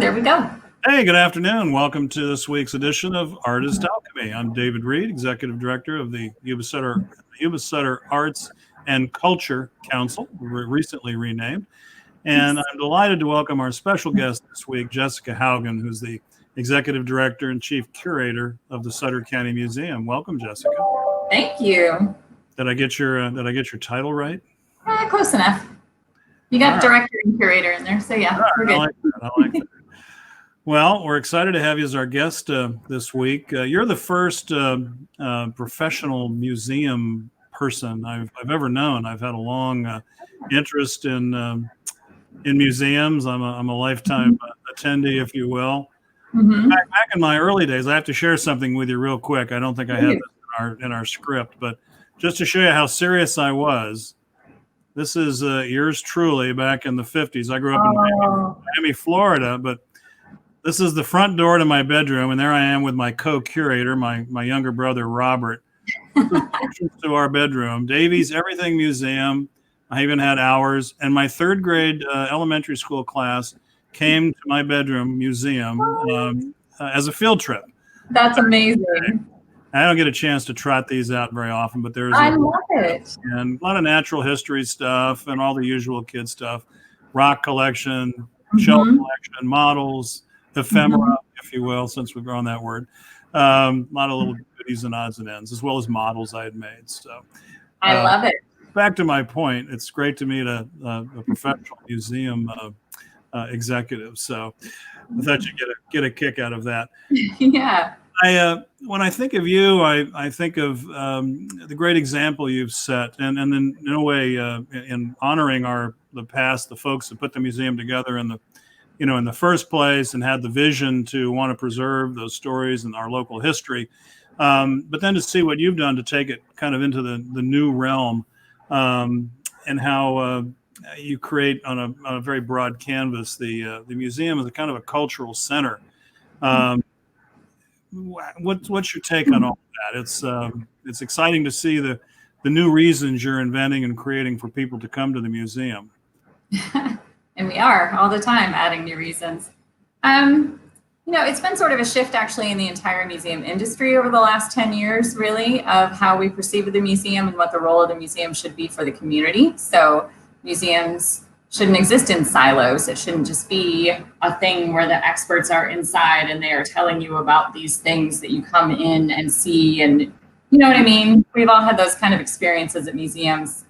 there we go. Hey, good afternoon. Welcome to this week's edition of Artist Alchemy. I'm David Reed, Executive Director of the Sutter Arts and Culture Council, recently renamed. And I'm delighted to welcome our special guest this week, Jessica Hougen, who's the Executive Director and Chief Curator of the Sutter County Museum. Welcome, Jessica. Thank you. Did I get your title right? Close enough. You got director and curator in there, so yeah, we're good. I like that. Well, we're excited to have you as our guest this week. You're the first professional museum person I've ever known. I've had a long interest in museums. I'm a lifetime attendee, if you will. Mm-hmm. Back in my early days, I have to share something with you real quick. I don't think I have this in our script, but just to show you how serious I was. This is yours truly back in the 50s. I grew up in Miami, Florida, but this is the front door to my bedroom, and there I am with my co-curator, my younger brother, Robert. To our bedroom, Davies Everything Museum. I even had hours, and my third grade elementary school class came to my bedroom museum as a field trip. That's amazing. I don't get a chance to trot these out very often, but I love it. And a lot of natural history stuff and all the usual kid stuff, rock collection, shell collection, models, ephemera, if you will, since we've grown that word. A lot of little goodies and odds and ends, as well as models I had made. So I love it. Back to my point, it's great to meet a professional museum executive. So I thought you'd get a kick out of that. Yeah. When I think of you, I think of the great example you've set, and then in a way, in honoring the folks that put the museum together in the first place and had the vision to want to preserve those stories and our local history, but then to see what you've done to take it kind of into the new realm, and how you create on a very broad canvas the museum as a kind of a cultural center. What's your take on all that? It's exciting to see the new reasons you're inventing and creating for people to come to the museum. And we are all the time adding new reasons. It's been sort of a shift actually in the entire museum industry over the last 10 years, really, of how we perceive the museum and what the role of the museum should be for the community. So museums shouldn't exist in silos. It shouldn't just be a thing where the experts are inside and they are telling you about these things that you come in and see. And you know what I mean? We've all had those kind of experiences at museums.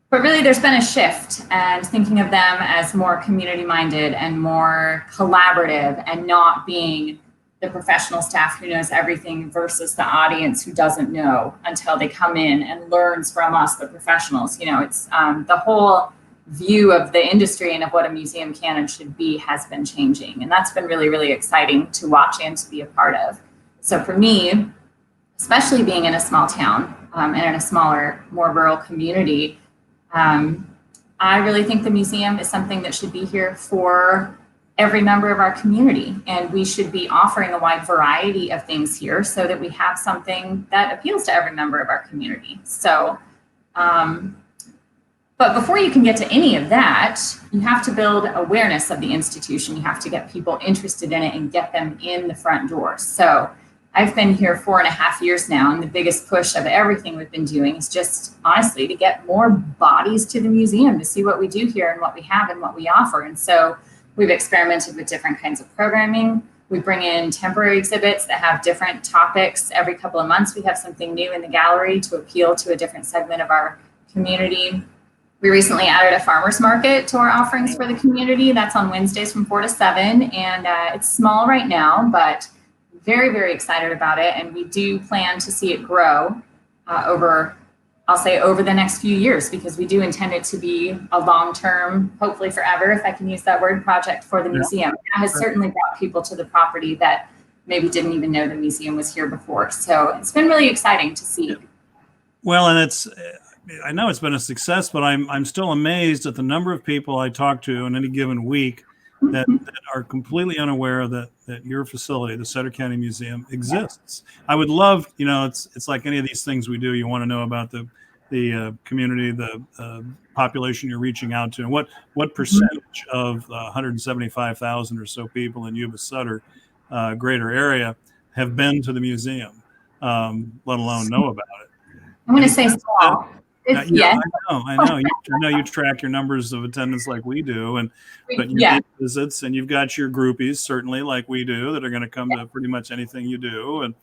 But really, there's been a shift and thinking of them as more community-minded and more collaborative and not being the professional staff who knows everything versus the audience who doesn't know until they come in and learns from us, the professionals. It's the whole view of the industry and of what a museum can and should be has been changing. And that's been really, really exciting to watch and to be a part of. So for me, especially being in a small town and in a smaller, more rural community, I really think the museum is something that should be here for every member of our community. And we should be offering a wide variety of things here so that we have something that appeals to every member of our community. So, but before you can get to any of that, you have to build awareness of the institution. You have to get people interested in it and get them in the front door. So I've been here 4.5 years now, and the biggest push of everything we've been doing is just honestly to get more bodies to the museum to see what we do here and what we have and what we offer. And so we've experimented with different kinds of programming. We bring in temporary exhibits that have different topics. Every couple of months, we have something new in the gallery to appeal to a different segment of our community. We recently added a farmer's market to our offerings for the community. That's on Wednesdays from 4 to 7. And it's small right now, but very, very excited about it. And we do plan to see it grow over the next few years, because we do intend it to be a long-term, hopefully forever, if I can use that word, project for the museum. It has certainly brought people to the property that maybe didn't even know the museum was here before. So it's been really exciting to see. Well, and I know it's been a success, but I'm still amazed at the number of people I talk to in any given week that are completely unaware that your facility, the Sutter County Museum, exists. I would love, it's like any of these things we do, you want to know about the community, the population you're reaching out to, and what percentage of 175,000 or so people in Yuba Sutter greater area have been to the museum, let alone know about it? I'm going to say small. It's, yeah, yes. I know. I know you track your numbers of attendance like we do, but you make visits, and you've got your groupies certainly like we do that are going to come to pretty much anything you do, and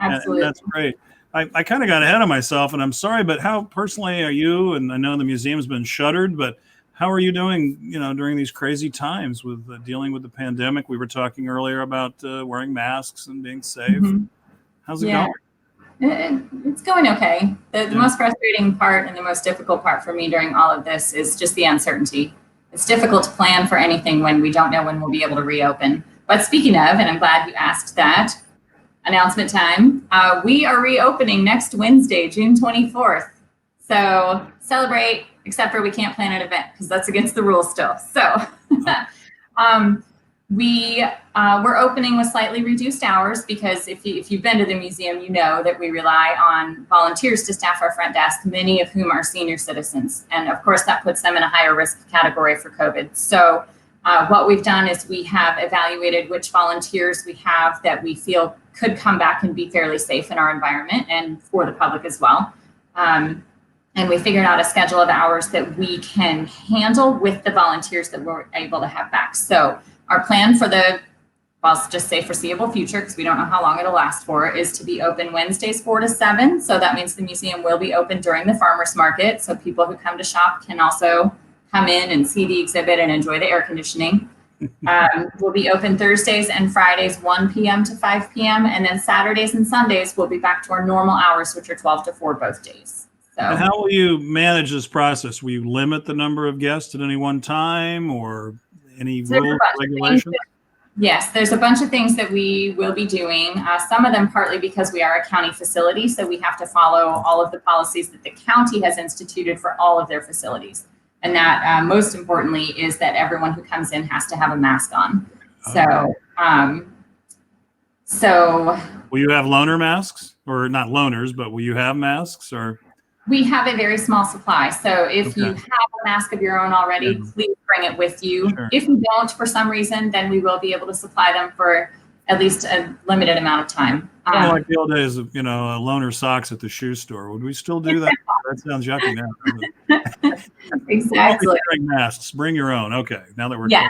that's great. I kind of got ahead of myself, and I'm sorry, but how personally are you? And I know the museum's been shuttered, but how are you doing? During these crazy times with dealing with the pandemic. We were talking earlier about wearing masks and being safe. Mm-hmm. How's it going? It's going okay. The most frustrating part and the most difficult part for me during all of this is just the uncertainty. It's difficult to plan for anything when we don't know when we'll be able to reopen. But speaking of, and I'm glad you asked that, announcement time, we are reopening next Wednesday, June 24th. So celebrate, except for we can't plan an event because that's against the rules still. So we're opening with slightly reduced hours because if you've been to the museum, you know that we rely on volunteers to staff our front desk, many of whom are senior citizens. And of course, that puts them in a higher risk category for COVID. So what we've done is we have evaluated which volunteers we have that we feel could come back and be fairly safe in our environment and for the public as well. And we figured out a schedule of hours that we can handle with the volunteers that we're able to have back. So our plan for I'll just say foreseeable future, because we don't know how long it'll last for, is to be open Wednesdays 4 to 7. So that means the museum will be open during the farmers market. So people who come to shop can also come in and see the exhibit and enjoy the air conditioning. We'll be open Thursdays and Fridays, 1 p.m. to 5 p.m. And then Saturdays and Sundays, we'll be back to our normal hours, which are 12 to 4 both days. So, and how will you manage this process? Will you limit the number of guests at any one time, or any rules, regulations? Yes, there's a bunch of things that we will be doing. Some of them partly because we are a county facility, so we have to follow all of the policies that the county has instituted for all of their facilities. And that most importantly is that everyone who comes in has to have a mask on. So will you have loaner masks, or not loaners, but will you have masks, or? We have a very small supply. So if you have a mask of your own already, please bring it with you. Sure. If you don't, for some reason, then we will be able to supply them for at least a limited amount of time. Like the old days of, loaner socks at the shoe store. Would we still do that? That sounds yucky now. Exactly. Masks, bring your own. Okay, now that we're yeah.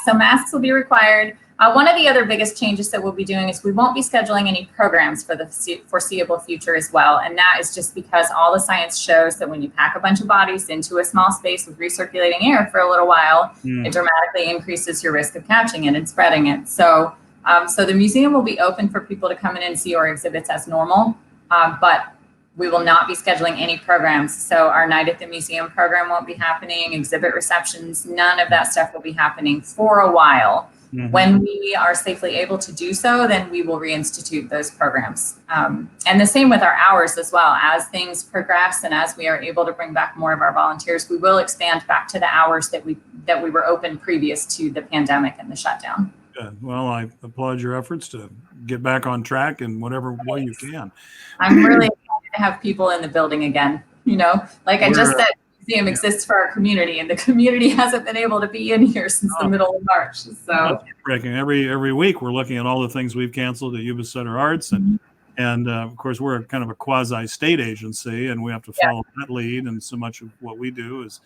So masks will be required. One of the other biggest changes that we'll be doing is we won't be scheduling any programs for the foreseeable future as well. And that is just because all the science shows that when you pack a bunch of bodies into a small space with recirculating air for a little while, it dramatically increases your risk of catching it and spreading it. So the museum will be open for people to come in and see our exhibits as normal, but we will not be scheduling any programs. So our Night at the Museum program won't be happening, exhibit receptions, none of that stuff will be happening for a while. Mm-hmm. When we are safely able to do so, then we will reinstitute those programs. And the same with our hours as well. As things progress and as we are able to bring back more of our volunteers, we will expand back to the hours that we were open previous to the pandemic and the shutdown. Good. Well, I applaud your efforts to get back on track in whatever way you can. I'm really excited to have people in the building again. I just said, the museum exists for our community, and the community hasn't been able to be in here since the middle of March. So breaking every week, we're looking at all the things we've canceled at Yuba Sutter Arts, and of course, we're kind of a quasi state agency, and we have to follow that lead. And so much of what we do is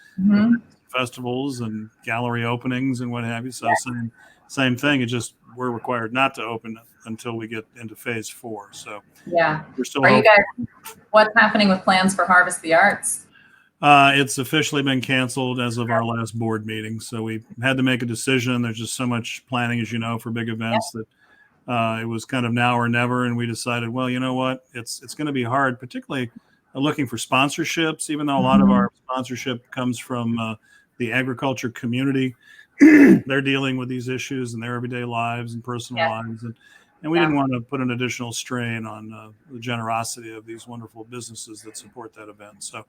festivals and gallery openings and what have you. So same thing. It's just we're required not to open until we get into phase 4. So we're still. Are you guys? What's happening with plans for Harvest the Arts? It's officially been canceled as of our last board meeting. So we had to make a decision. There's just so much planning, as you know, for big events that it was kind of now or never. And we decided, well, you know what? It's going to be hard, particularly looking for sponsorships, even though a lot of our sponsorship comes from the agriculture community. They're dealing with these issues in their everyday lives and personal lives. And we didn't want to put an additional strain on the generosity of these wonderful businesses that support that event. So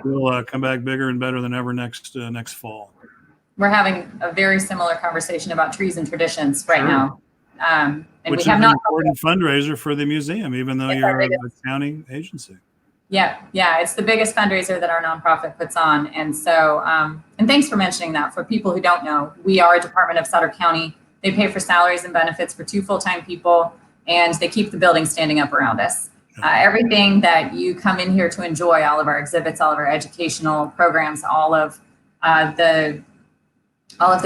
we'll come back bigger and better than ever next fall. We're having a very similar conversation about trees and traditions right now. And which is an important fundraiser for the museum, even though you're a county agency. Yeah, it's the biggest fundraiser that our nonprofit puts on. And so, and thanks for mentioning that. For people who don't know, we are a department of Sutter County. They pay for salaries and benefits for 2 full-time people, and they keep the building standing up around us. Everything that you come in here to enjoy, all of our exhibits, all of our educational programs, all of the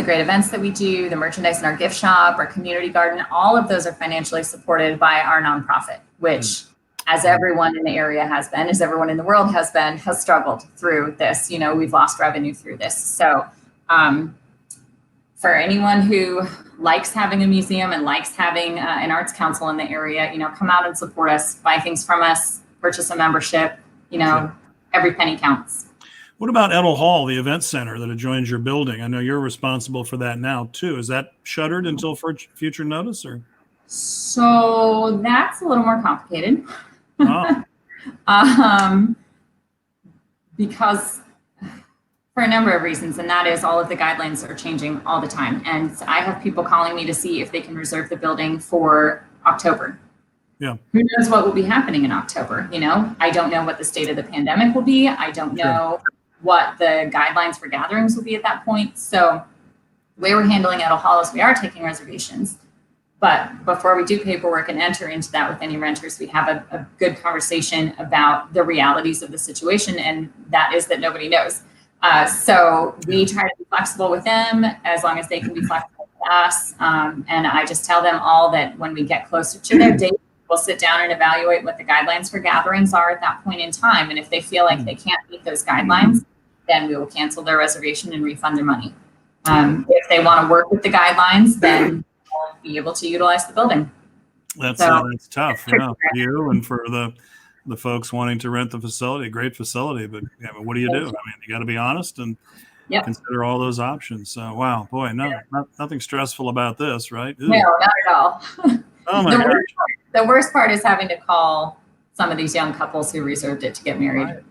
great events that we do, the merchandise in our gift shop, our community garden, all of those are financially supported by our nonprofit, which, as everyone in the area has been, as everyone in the world has been, has struggled through this. You know, we've lost revenue through this. So for anyone who likes having a museum and likes having an arts council in the area, you know, come out and support us, buy things from us, purchase a membership, you know, every penny counts. What about Edel Hall, the event center that adjoins your building? I know you're responsible for that now too. Is that shuttered until future notice, or? So that's a little more complicated. Oh. Because for a number of reasons, and that is all of the guidelines are changing all the time. And I have people calling me to see if they can reserve the building for October. Yeah. Who knows what will be happening in October? You know, I don't know what the state of the pandemic will be. I don't know what the guidelines for gatherings will be at that point. So the way we're handling Edel Hall is we are taking reservations. But before we do paperwork and enter into that with any renters, we have a good conversation about the realities of the situation, and that is that nobody knows. So we try to be flexible with them as long as they can be flexible with us. And I just tell them all that when we get closer to their date, we'll sit down and evaluate what the guidelines for gatherings are at that point in time. And if they feel like they can't meet those guidelines, then we will cancel their reservation and refund their money. If they want to work with the guidelines, then we'll be able to utilize the building. That's tough, yeah, for you and for the folks wanting to rent the facility. Great facility, but yeah, what do you do? I mean, you got to be honest and consider all those options. So, wow, boy, nothing stressful about this, right? Ooh. No, not at all. Oh my gosh. The worst part is having to call some of these young couples who reserved it to get married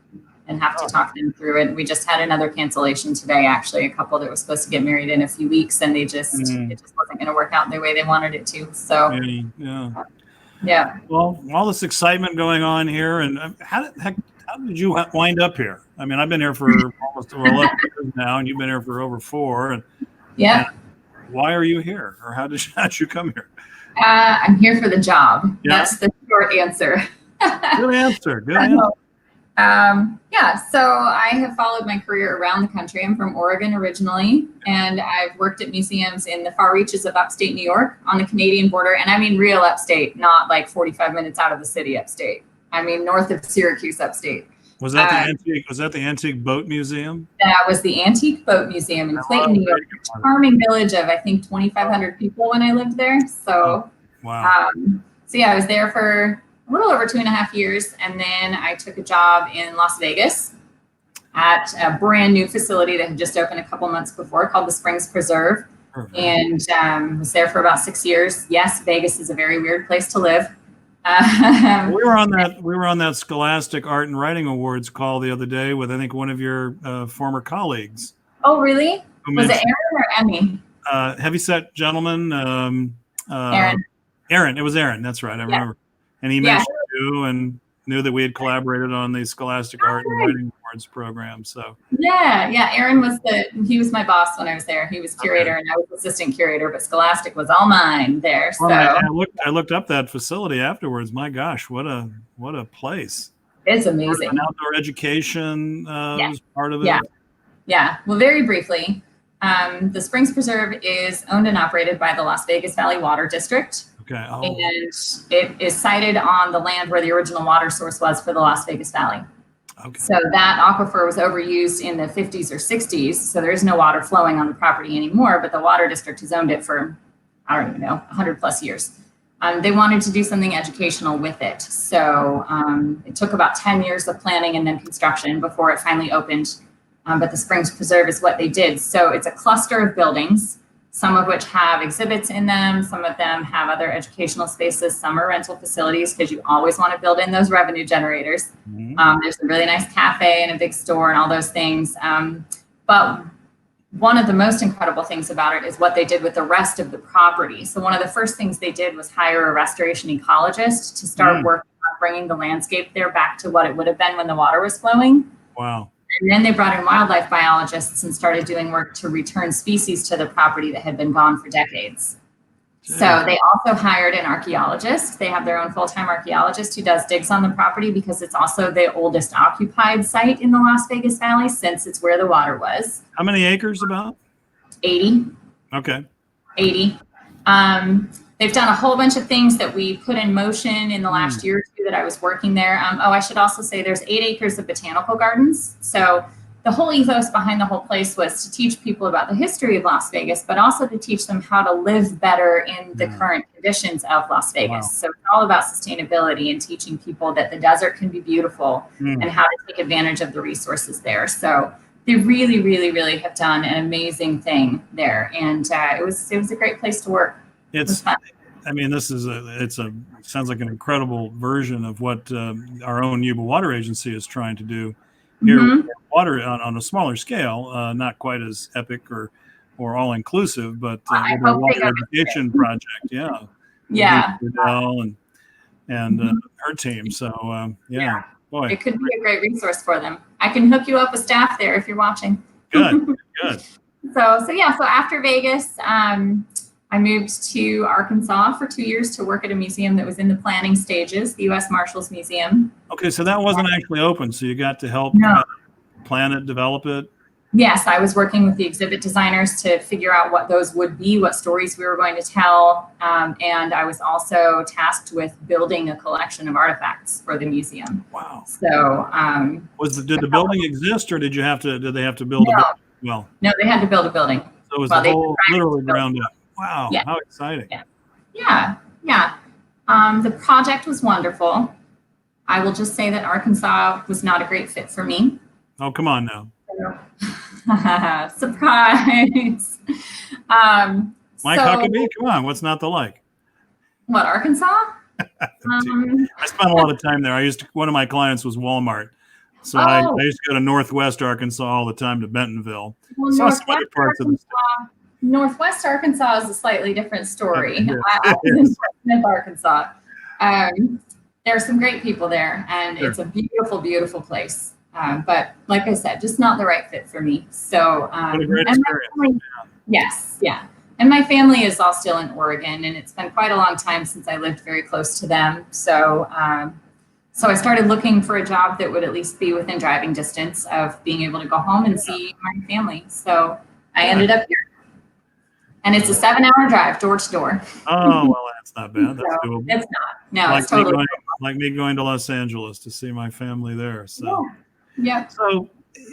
and have to talk them through it. We just had another cancellation today, actually, a couple that was supposed to get married in a few weeks, and it just wasn't going to work out the way they wanted it to. So, yeah. Well, all this excitement going on here, and how did you wind up here? I mean, I've been here for almost 11 years now, and you've been here for over 4. And why are you here, or how did you come here? I'm here for the job. Yeah. That's the short answer. Good answer. Good answer. So I have followed my career around the country. I'm from Oregon originally, and I've worked at museums in the far reaches of upstate New York on the Canadian border. And I mean real upstate, not like 45 minutes out of the city upstate. I mean north of Syracuse upstate. Was that the Antique Boat Museum? That was the Antique Boat Museum in Clayton, New York. A charming village of, I think, 2,500 people when I lived there. So, wow. I was there for a little over 2.5 years. And then I took a job in Las Vegas at a brand new facility that had just opened a couple months before called the Springs Preserve. And was there for about 6 years. Yes, Vegas is a very weird place to live. We were on that Scholastic Art and Writing Awards call the other day with, I think, one of your former colleagues. Oh, really? Was it Aaron or Emmy? Heavyset gentleman. Aaron. Aaron. It was Aaron. That's right. I remember. And he mentioned you and knew that we had collaborated on the Scholastic Art and Writing Awards program. So Aaron he was my boss when I was there. He was curator and I was assistant curator, but Scholastic was all mine there. So I looked up that facility afterwards. My gosh, what a place! It's amazing. And outdoor education was part of it. Yeah. Well, very briefly, the Springs Preserve is owned and operated by the Las Vegas Valley Water District. Okay. Oh. And it is sited on the land where the original water source was for the Las Vegas Valley. Okay. So that aquifer was overused in the 50s or 60s. So there is no water flowing on the property anymore, but the water district has owned it for, I don't even know, 100 plus years. They wanted to do something educational with it. So it took about 10 years of planning and then construction before it finally opened. But the Springs Preserve is what they did. So it's a cluster of buildings, some of which have exhibits in them. Some of them have other educational spaces. Some are rental facilities because you always want to build in those revenue generators. There's a really nice cafe and a big store and all those things. But one of the most incredible things about it is what they did with the rest of the property. So one of the first things they did was hire a restoration ecologist to start working on bringing the landscape there back to what it would have been when the water was flowing. Wow. And then they brought in wildlife biologists and started doing work to return species to the property that had been gone for decades. So they also hired an archaeologist. They have their own full-time archaeologist who does digs on the property because it's also the oldest occupied site in the Las Vegas Valley since it's where the water was. How many acres about? 80. Okay. 80. They've done a whole bunch of things that we put in motion in the last year or two that I was working there. I should also say there's 8 acres of botanical gardens. So the whole ethos behind the whole place was to teach people about the history of Las Vegas, but also to teach them how to live better in the current conditions of Las Vegas. Wow. So it's all about sustainability and teaching people that the desert can be beautiful and how to take advantage of the resources there. So they really, really, really have done an amazing thing there. And it was a great place to work. It's, I mean, this is sounds like an incredible version of what our own Yuba Water Agency is trying to do here. Water on a smaller scale, not quite as epic or all inclusive, but with a water education project. Yeah. And her team. So boy, it could be a great resource for them. I can hook you up with staff there if you're watching. Good. So after Vegas, I moved to Arkansas for 2 years to work at a museum that was in the planning stages, the U.S. Marshals Museum. Okay, so that wasn't actually open, so you got to help plan it, develop it? Yes, I was working with the exhibit designers to figure out what those would be, what stories we were going to tell, and I was also tasked with building a collection of artifacts for the museum. Wow. So did the building exist, or did they have to build a building? Well, no, they had to build a building. So it was literally ground up. Wow, how exciting. Yeah. The project was wonderful. I will just say that Arkansas was not a great fit for me. Oh, come on now. Surprise. Mike Huckabee, come on, what's not to like? What, Arkansas? I spent a lot of time there. One of my clients was Walmart. So I used to go to Northwest Arkansas all the time to Bentonville. Well, saw some other parts of the state. Northwest Arkansas is a slightly different story. I was in Smith, Arkansas. There are some great people there, and it's a beautiful, beautiful place. But like I said, just not the right fit for me. So, what a great experience. Yes. And my family is all still in Oregon, and it's been quite a long time since I lived very close to them. So, so I started looking for a job that would at least be within driving distance of being able to go home and see my family. So I ended up here. And it's a 7-hour drive door to door. Oh, well, that's not bad. That's doable. It's not. No, it's totally like me going to Los Angeles to see my family there. So, yeah. So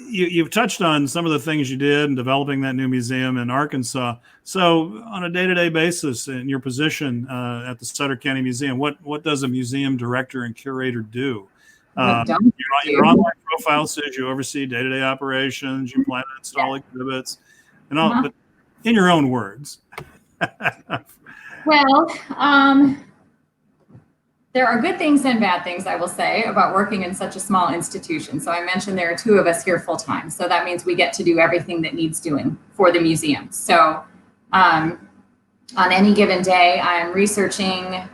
you've touched on some of the things you did in developing that new museum in Arkansas. So on a day-to-day basis in your position at the Sutter County Museum, what does a museum director and curator do? Your online profile says you oversee day-to-day operations, you plan to install exhibits, and all. But in your own words. Well, there are good things and bad things, I will say, about working in such a small institution. So I mentioned there are 2 of us here full time. So that means we get to do everything that needs doing for the museum. So on any given day, I'm researching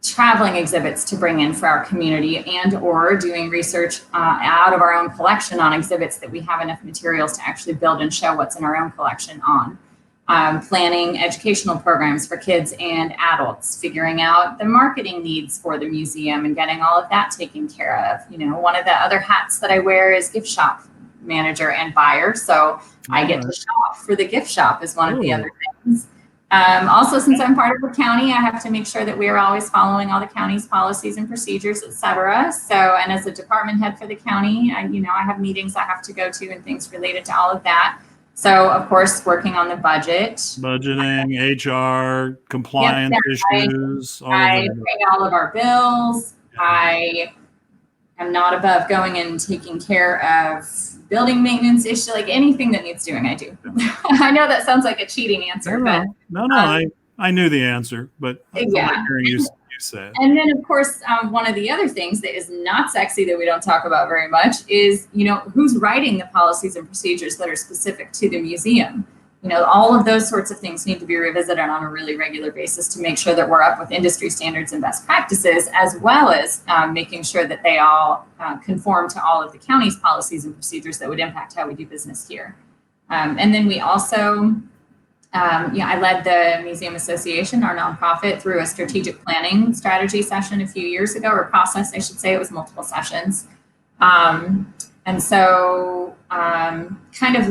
traveling exhibits to bring in for our community and or doing research out of our own collection on exhibits that we have enough materials to actually build and show what's in our own collection on. Planning educational programs for kids and adults, figuring out the marketing needs for the museum and getting all of that taken care of. One of the other hats that I wear is gift shop manager and buyer. So I get to shop for the gift shop is one of the other things. Also, since I'm part of the county, I have to make sure that we are always following all the county's policies and procedures, et cetera. So, and as a department head for the county, I have meetings I have to go to and things related to all of that. So, of course, working on the budgeting, HR, compliance issues. I pay all of our bills. I am not above going and taking care of building maintenance issue, like anything that needs doing, I do. I know that sounds like a cheating answer, but I knew the answer, but I'm hearing you say it. And then, of course, one of the other things that is not sexy that we don't talk about very much is, who's writing the policies and procedures that are specific to the museum. all of those sorts of things need to be revisited on a really regular basis to make sure that we're up with industry standards and best practices, as well as making sure that they all conform to all of the county's policies and procedures that would impact how we do business here. And then we also, I led the Museum Association, our nonprofit, through a strategic planning strategy session a few years ago, or process, I should say. It was multiple sessions. And so kind of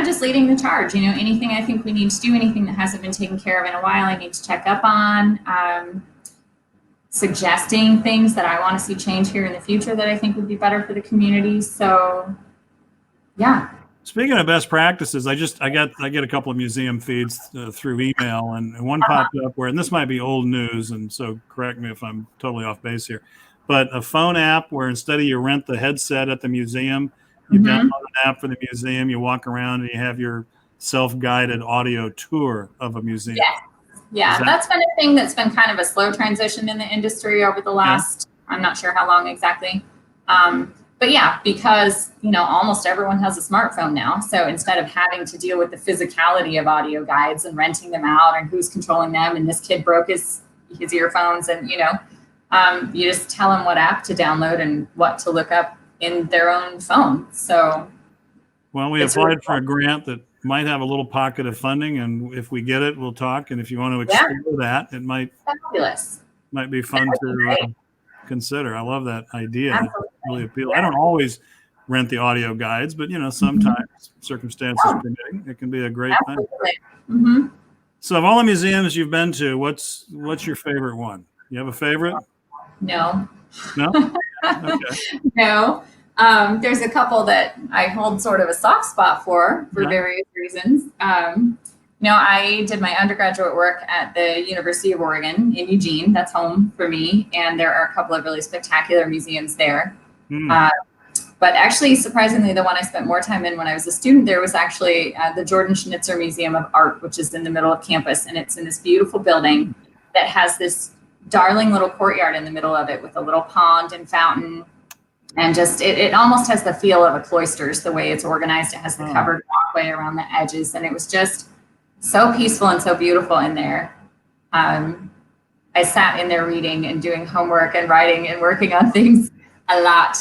just leading the charge. Anything I think we need to do, anything that hasn't been taken care of in a while, I need to check up on, suggesting things that I want to see change here in the future that I think would be better for the community. So, yeah. Speaking of best practices, I get a couple of museum feeds through email, and one popped up where, and this might be old news, and so correct me if I'm totally off base here, but a phone app where instead of you rent the headset at the museum, you download an app for the museum, you walk around, and you have your self-guided audio tour of a museum. Yeah, that's been a thing that's been kind of a slow transition in the industry over the last, I'm not sure how long exactly. But yeah, because, almost everyone has a smartphone now. So instead of having to deal with the physicality of audio guides and renting them out and who's controlling them, and this kid broke his earphones, and, you just tell them what app to download and what to look up in their own phone. So, well, we applied for a grant that might have a little pocket of funding, and if we get it, we'll talk. And if you want to explore that, it might be fun to consider. I love that idea. Absolutely. It's really appealing. I don't always rent the audio guides, but sometimes circumstances permitting, it can be a great thing. Mm-hmm. So, of all the museums you've been to, what's your favorite one? You have a favorite? No. Okay. No. There's a couple that I hold sort of a soft spot for various reasons. I did my undergraduate work at the University of Oregon in Eugene. That's home for me. And there are a couple of really spectacular museums there. But actually, surprisingly, the one I spent more time in when I was a student there was actually the Jordan Schnitzer Museum of Art, which is in the middle of campus. And it's in this beautiful building that has this darling little courtyard in the middle of it with a little pond and fountain. And just, it almost has the feel of a cloisters, the way it's organized. It has the covered walkway around the edges. And it was just so peaceful and so beautiful in there. I sat in there reading and doing homework and writing and working on things a lot.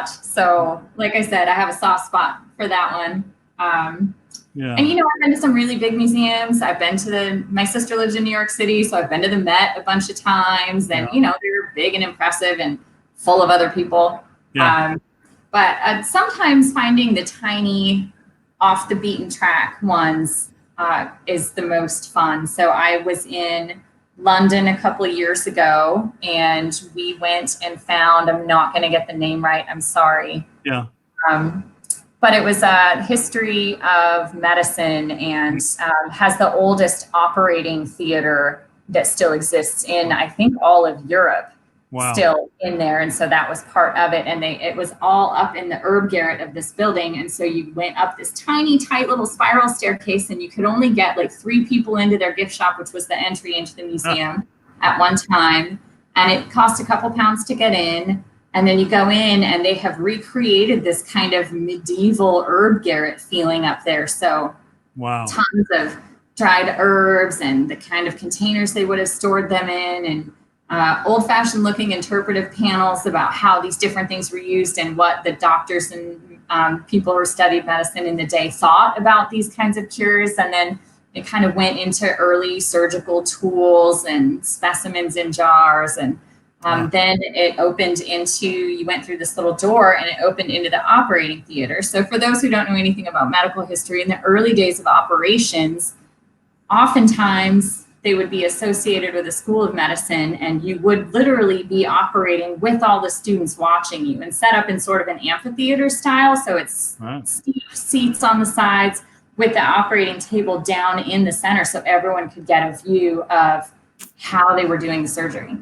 So like I said, I have a soft spot for that one. And, I've been to some really big museums. I've been to my sister lives in New York City, so I've been to the Met a bunch of times. And, they're big and impressive and full of other people. But sometimes finding the tiny, off the beaten track ones is the most fun. So I was in London a couple of years ago, and we went and found, I'm not going to get the name right, I'm sorry. But it was a history of medicine, and has the oldest operating theater that still exists in, I think, all of Europe. Still in there. And so that was part of it. And it was all up in the herb garret of this building. And so you went up this tiny, tight little spiral staircase, and you could only get like 3 people into their gift shop, which was the entry into the museum at one time. And it cost a couple pounds to get in. And then you go in, and they have recreated this kind of medieval herb garret feeling up there. So tons of dried herbs and the kind of containers they would have stored them in, and old-fashioned looking interpretive panels about how these different things were used and what the doctors and people who studied medicine in the day thought about these kinds of cures. And then it kind of went into early surgical tools and specimens in jars. And then it opened into, you went through this little door, and it opened into the operating theater. So for those who don't know anything about medical history, in the early days of operations, oftentimes they would be associated with a school of medicine, and you would literally be operating with all the students watching you, and set up in sort of an amphitheater style. So it's steep seats on the sides with the operating table down in the center, so everyone could get a view of how they were doing the surgery.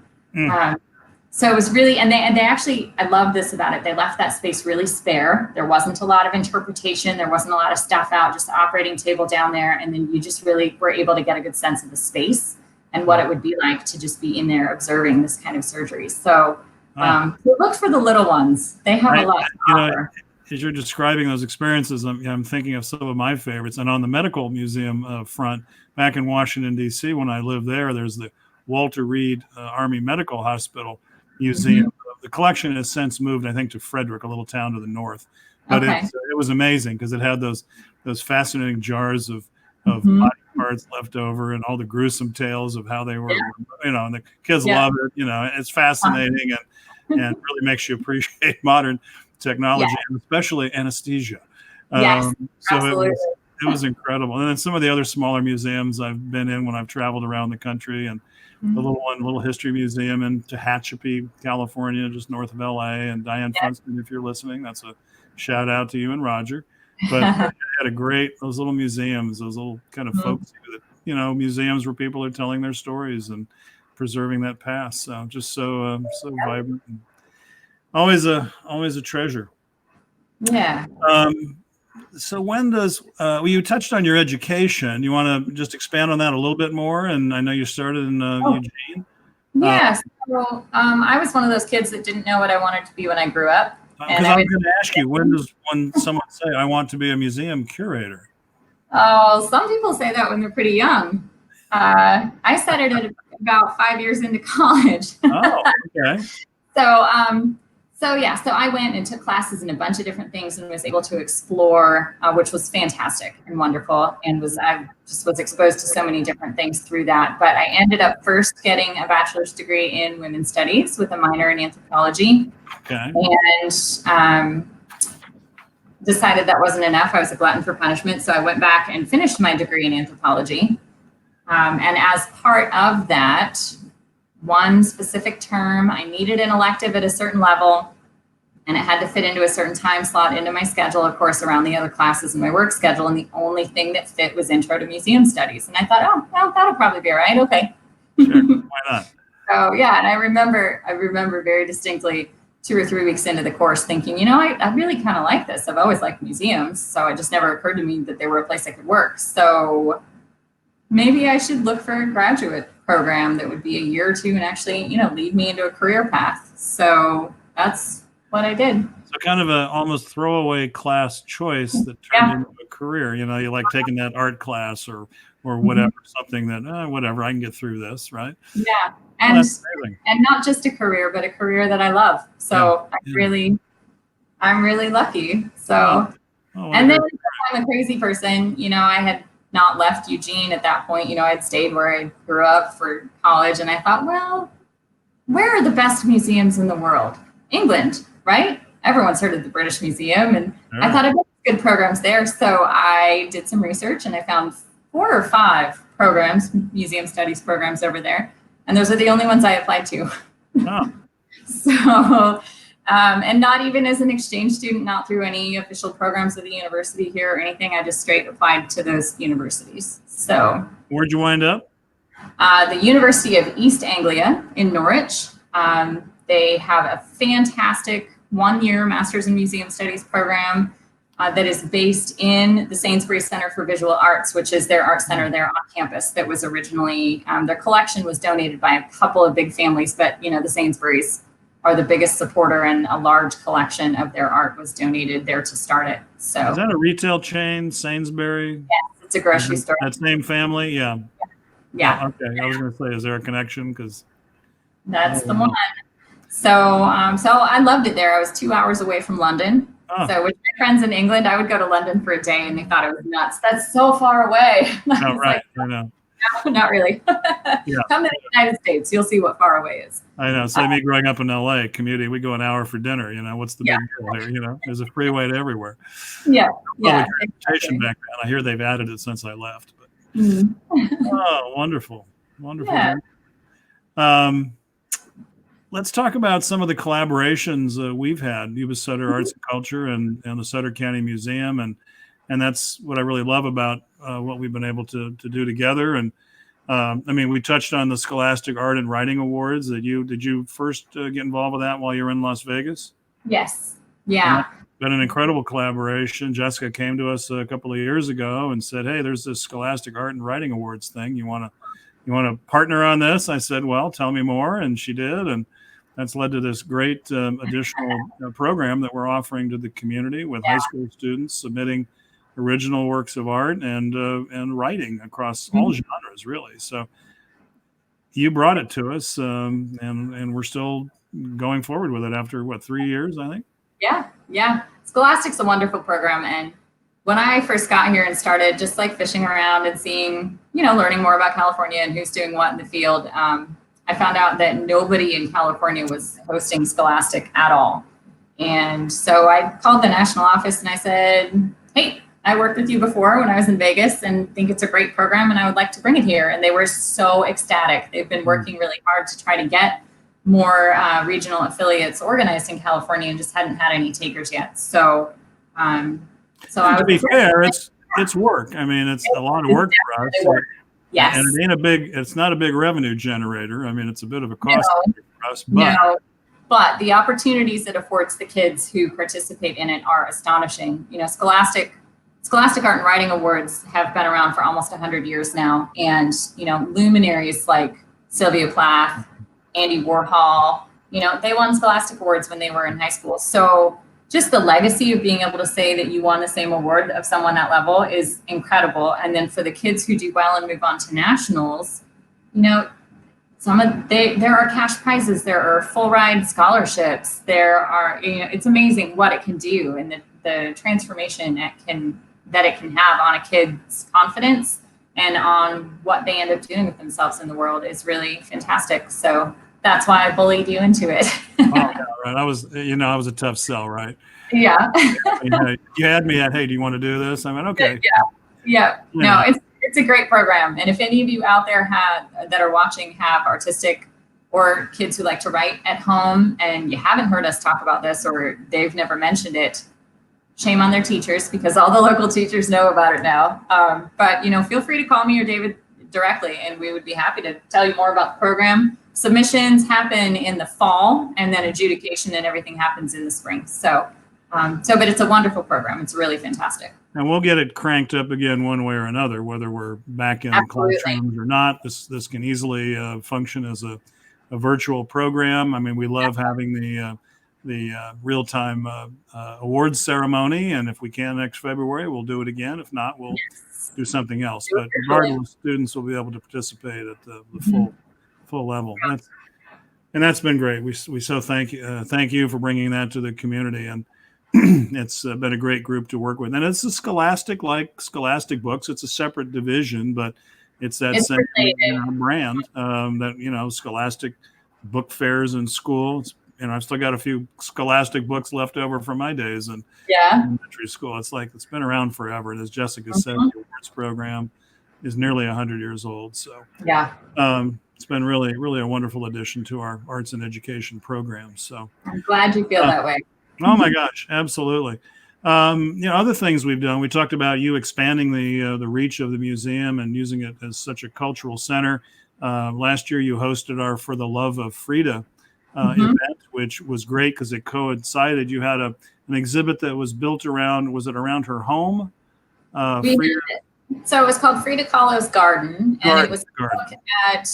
So it was really, and they actually, I love this about it, they left that space really spare. There wasn't a lot of interpretation. There wasn't a lot of stuff out, just the operating table down there. And then you just really were able to get a good sense of the space and what it would be like to just be in there observing this kind of surgery. So look for the little ones. They have a lot to offer. as you're describing those experiences, I'm thinking of some of my favorites. And on the medical museum front, back in Washington, D.C., when I lived there, there's the Walter Reed Army Medical Hospital Museum. The collection has since moved, I think, to Frederick, a little town to the north. But Okay. it was amazing because it had those fascinating jars of Mhm. body parts left over and all the gruesome tales of how they were, and the kids Yeah. love it. It's fascinating and really makes you appreciate modern technology, and especially anesthesia. Yes, So absolutely. it was incredible. And then some of the other smaller museums I've been in when I've traveled around the country, and the little history museum in Tehachapi, California, just north of LA. And Diane Funston, if you're listening, that's a shout out to you and Roger. But I had those little museums, those little kind of folks, museums where people are telling their stories and preserving that past. So just so vibrant. And always a treasure. Yeah. So when does you touched on your education? You want to just expand on that a little bit more? And I know you started in Eugene. Yes. So I was one of those kids that didn't know what I wanted to be when I grew up. Because I was going to ask you, when someone say I want to be a museum curator? Oh, some people say that when they're pretty young. I said it at about 5 years into college. Oh, okay. So I went and took classes in a bunch of different things and was able to explore, which was fantastic and wonderful. And I just was exposed to so many different things through that. But I ended up first getting a bachelor's degree in women's studies with a minor in anthropology. Okay. And decided that wasn't enough. I was a glutton for punishment. So I went back and finished my degree in anthropology. And as part of that, one specific term, I needed an elective at a certain level, and it had to fit into a certain time slot into my schedule, of course, around the other classes in my work schedule. And the only thing that fit was Intro to Museum Studies. And I thought, oh, well, that'll probably be all right. Okay. Sure. Why not? So yeah, and I remember very distinctly 2 or 3 weeks into the course thinking, I really kind of like this. I've always liked museums. So it just never occurred to me that they were a place I could work. So maybe I should look for a graduate program that would be a year or two and actually, lead me into a career path. So that's what I did. So kind of a almost throwaway class choice that turned into a career. You like taking that art class or whatever, something that whatever, I can get through this, right? Yeah. And not just a career, but a career that I love. So I'm really lucky. So and then I'm a crazy person. I had not left Eugene at that point. I'd stayed where I grew up for college, and I thought, well, where are the best museums in the world? England, right? Everyone's heard of the British Museum, and I thought I'd have good programs there. So I did some research, and I found 4 or 5 programs, museum studies programs over there, and those are the only ones I applied to. Oh. So, and not even as an exchange student, not through any official programs of the university here or anything. I just straight applied to those universities. So, where'd you wind up? The University of East Anglia in Norwich. They have a fantastic 1-year Master's in Museum Studies program that is based in the Sainsbury Center for Visual Arts, which is their art center there on campus that was originally, their collection was donated by a couple of big families, but the Sainsburys are the biggest supporter, and a large collection of their art was donated there to start it. So is that a retail chain, Sainsbury? Yes, it's a grocery store. That same family? Yeah. Yeah. Oh, okay. I was going to say, is there a connection? Because that's the one. So I loved it there. I was 2 hours away from London. Oh. So with my friends in England, I would go to London for a day, and they thought it was nuts. That's so far away. Oh, right. I know. No, not really. Yeah. Come to the United States, you'll see what far away is. I know. So me growing up in LA, commuting, we go an hour for dinner. What's the big deal there? There's a freeway to everywhere. Yeah. Transportation back then. I hear they've added it since I left. But oh, wonderful. Yeah. Let's talk about some of the collaborations we've had, YubaSutterArts&Culture and the Sutter County Museum. And that's what I really love about what we've been able to do together. And we touched on the Scholastic Art and Writing Awards. Did you first get involved with that while you were in Las Vegas? Yes. Yeah. Been an incredible collaboration. Jessica came to us a couple of years ago and said, "Hey, there's this Scholastic Art and Writing Awards thing. You want to partner on this?" I said, "Well, tell me more." And she did. And that's led to this great additional program that we're offering to the community with high school students submitting original works of art and writing across all genres, really. So you brought it to us, and we're still going forward with it after, what, 3 years, I think? Yeah. Scholastic's a wonderful program. And when I first got here and started just like fishing around and seeing, learning more about California and who's doing what in the field, I found out that nobody in California was hosting Scholastic at all. And so I called the national office and I said, hey, I worked with you before when I was in Vegas and think it's a great program and I would like to bring it here. And they were so ecstatic. They've been working really hard to try to get more regional affiliates organized in California and just hadn't had any takers yet. So, to be fair, it's work. I mean, it's a lot of work for us. Yes. And it's not a big revenue generator. I mean, it's a bit of a cost for us, but the opportunities it affords the kids who participate in it are astonishing. Scholastic Art and Writing Awards have been around for almost 100 years now. And, luminaries like Sylvia Plath, Andy Warhol, they won Scholastic Awards when they were in high school. So just the legacy of being able to say that you won the same award of someone that level is incredible. And then for the kids who do well and move on to nationals, there are cash prizes, there are full ride scholarships, there are, it's amazing what it can do and the transformation that it can have on a kid's confidence and on what they end up doing with themselves in the world is really fantastic. So that's why I bullied you into it. Yeah, right. I was a tough sell, right? Yeah. You had me at, hey, do you want to do this? I mean, okay. Yeah. No, it's a great program. And if any of you out there that are watching have artistic or kids who like to write at home and you haven't heard us talk about this or they've never mentioned it, shame on their teachers because all the local teachers know about it now. But feel free to call me or David directly and we would be happy to tell you more about the program. Submissions happen in the fall and then adjudication and everything happens in the spring. But it's a wonderful program. It's really fantastic. And we'll get it cranked up again one way or another, whether we're back in classrooms or not. This can easily function as a virtual program. I mean, we love having the real-time awards ceremony. And if we can next February, we'll do it again. If not, we'll do something else. But regardless, students will be able to participate at the full level. That's been great. We so thank you for bringing that to the community. And it's been a great group to work with. And it's a Scholastic books. It's a separate division, but it's that same brand that, Scholastic book fairs in school. I've still got a few Scholastic books left over from my days in elementary school. It's been around forever. And as Jessica said, the awards program is nearly 100 years old. So it's been really, really a wonderful addition to our arts and education program. So I'm glad you feel that way. Oh my gosh, absolutely. Other things we've done. We talked about you expanding the reach of the museum and using it as such a cultural center. Last year, you hosted our For the Love of Frida event, which was great because it coincided. You had an exhibit that was built around. Was it around her home? Frida. So it was called Frida Kahlo's Garden, and it was a look at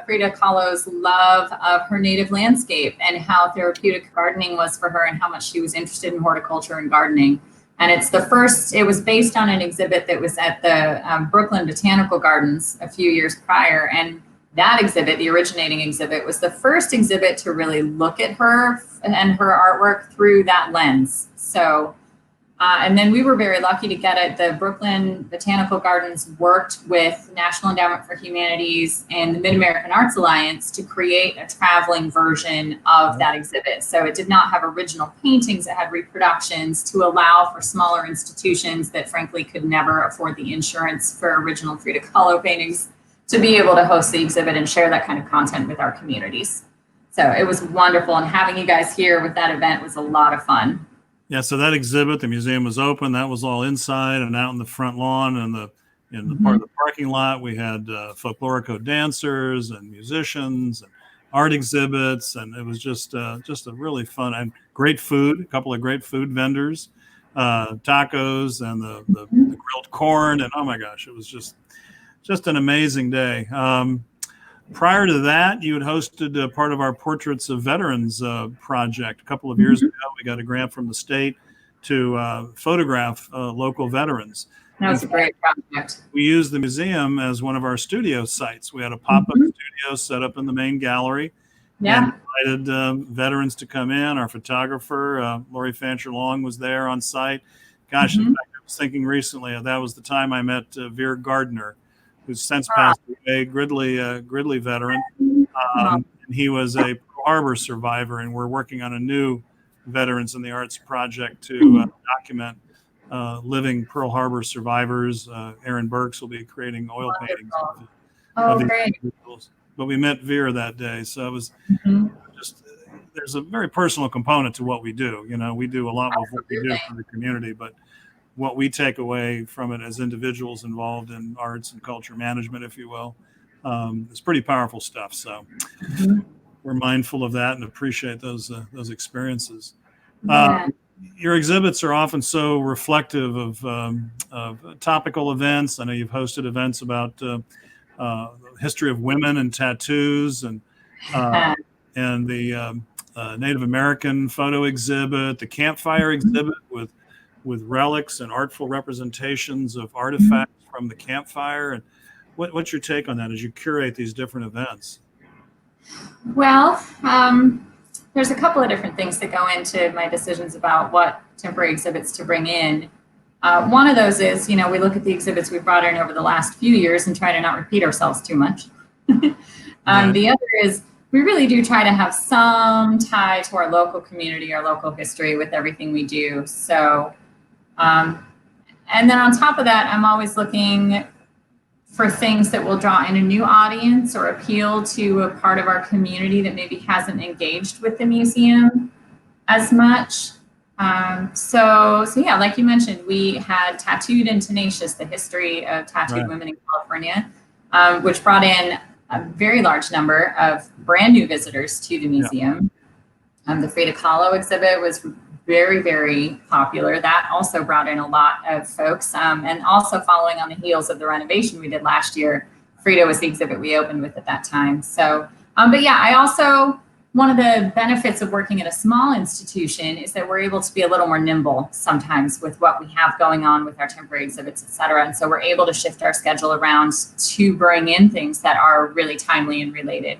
Frida Kahlo's love of her native landscape and how therapeutic gardening was for her and how much she was interested in horticulture and gardening. And it was based on an exhibit that was at the Brooklyn Botanical Gardens a few years prior. And that exhibit, the originating exhibit, was the first exhibit to really look at her and her artwork through that lens. So and then we were very lucky to get it. The Brooklyn Botanical Gardens worked with National Endowment for Humanities and the Mid-American Arts Alliance to create a traveling version of that exhibit. So it did not have original paintings. It had reproductions to allow for smaller institutions that frankly could never afford the insurance for original Frida Kahlo paintings to be able to host the exhibit and share that kind of content with our communities. So it was wonderful. And having you guys here with that event was a lot of fun. Yeah, so that exhibit, the museum was open. That was all inside and out in the front lawn and in the part of the parking lot. We had folklorico dancers and musicians and art exhibits, and it was just a really fun and great food. A couple of great food vendors, tacos and the grilled corn, and oh my gosh, it was just an amazing day. Prior to that, you had hosted part of our Portraits of Veterans project a couple of years ago. We got a grant from the state to photograph local veterans. That was a great project. We used the museum as one of our studio sites. We had a pop-up studio set up in the main gallery, and invited veterans to come in. Our photographer, Lori Fancher Long, was there on site. Gosh, in fact, I was thinking recently that was the time I met Veer Gardner, who's since passed away, Gridley veteran. And he was a Pearl Harbor survivor, and we're working on a new Veterans in the Arts project to document living Pearl Harbor survivors. Aaron Burks will be creating oil paintings of these individuals. But we met Veer that day, so it was just, there's a very personal component to what we do. You know, we do a lot of what we do for the community, but what we take away from it as individuals involved in arts and culture management, if you will, it's pretty powerful stuff. So we're mindful of that and appreciate those experiences. Your exhibits are often so reflective of topical events. I know you've hosted events about the history of women and tattoos, and the Native American photo exhibit, the campfire exhibit with relics and artful representations of artifacts from the campfire. And what's your take on that as you curate these different events? Well, there's a couple of different things that go into my decisions about what temporary exhibits to bring in. One of those is, you know, we look at the exhibits we've brought in over the last few years and try to not repeat ourselves too much. The other is we really do try to have some tie to our local community, our local history with everything we do. So, and then on top of that, I'm always looking for things that will draw in a new audience or appeal to a part of our community that maybe hasn't engaged with the museum as much. So yeah, like you mentioned, we had Tattooed and Tenacious, the history of tattooed women in California, which brought in a very large number of brand new visitors to the museum. The Frida Kahlo exhibit was very, very popular. That also brought in a lot of folks. And also following on the heels of the renovation we did last year, Frida was the exhibit we opened with at that time. So, but yeah, I also, one of the benefits of working at a small institution is that we're able to be a little more nimble sometimes with what we have going on with our temporary exhibits, et cetera. And so we're able to shift our schedule around to bring in things that are really timely and related.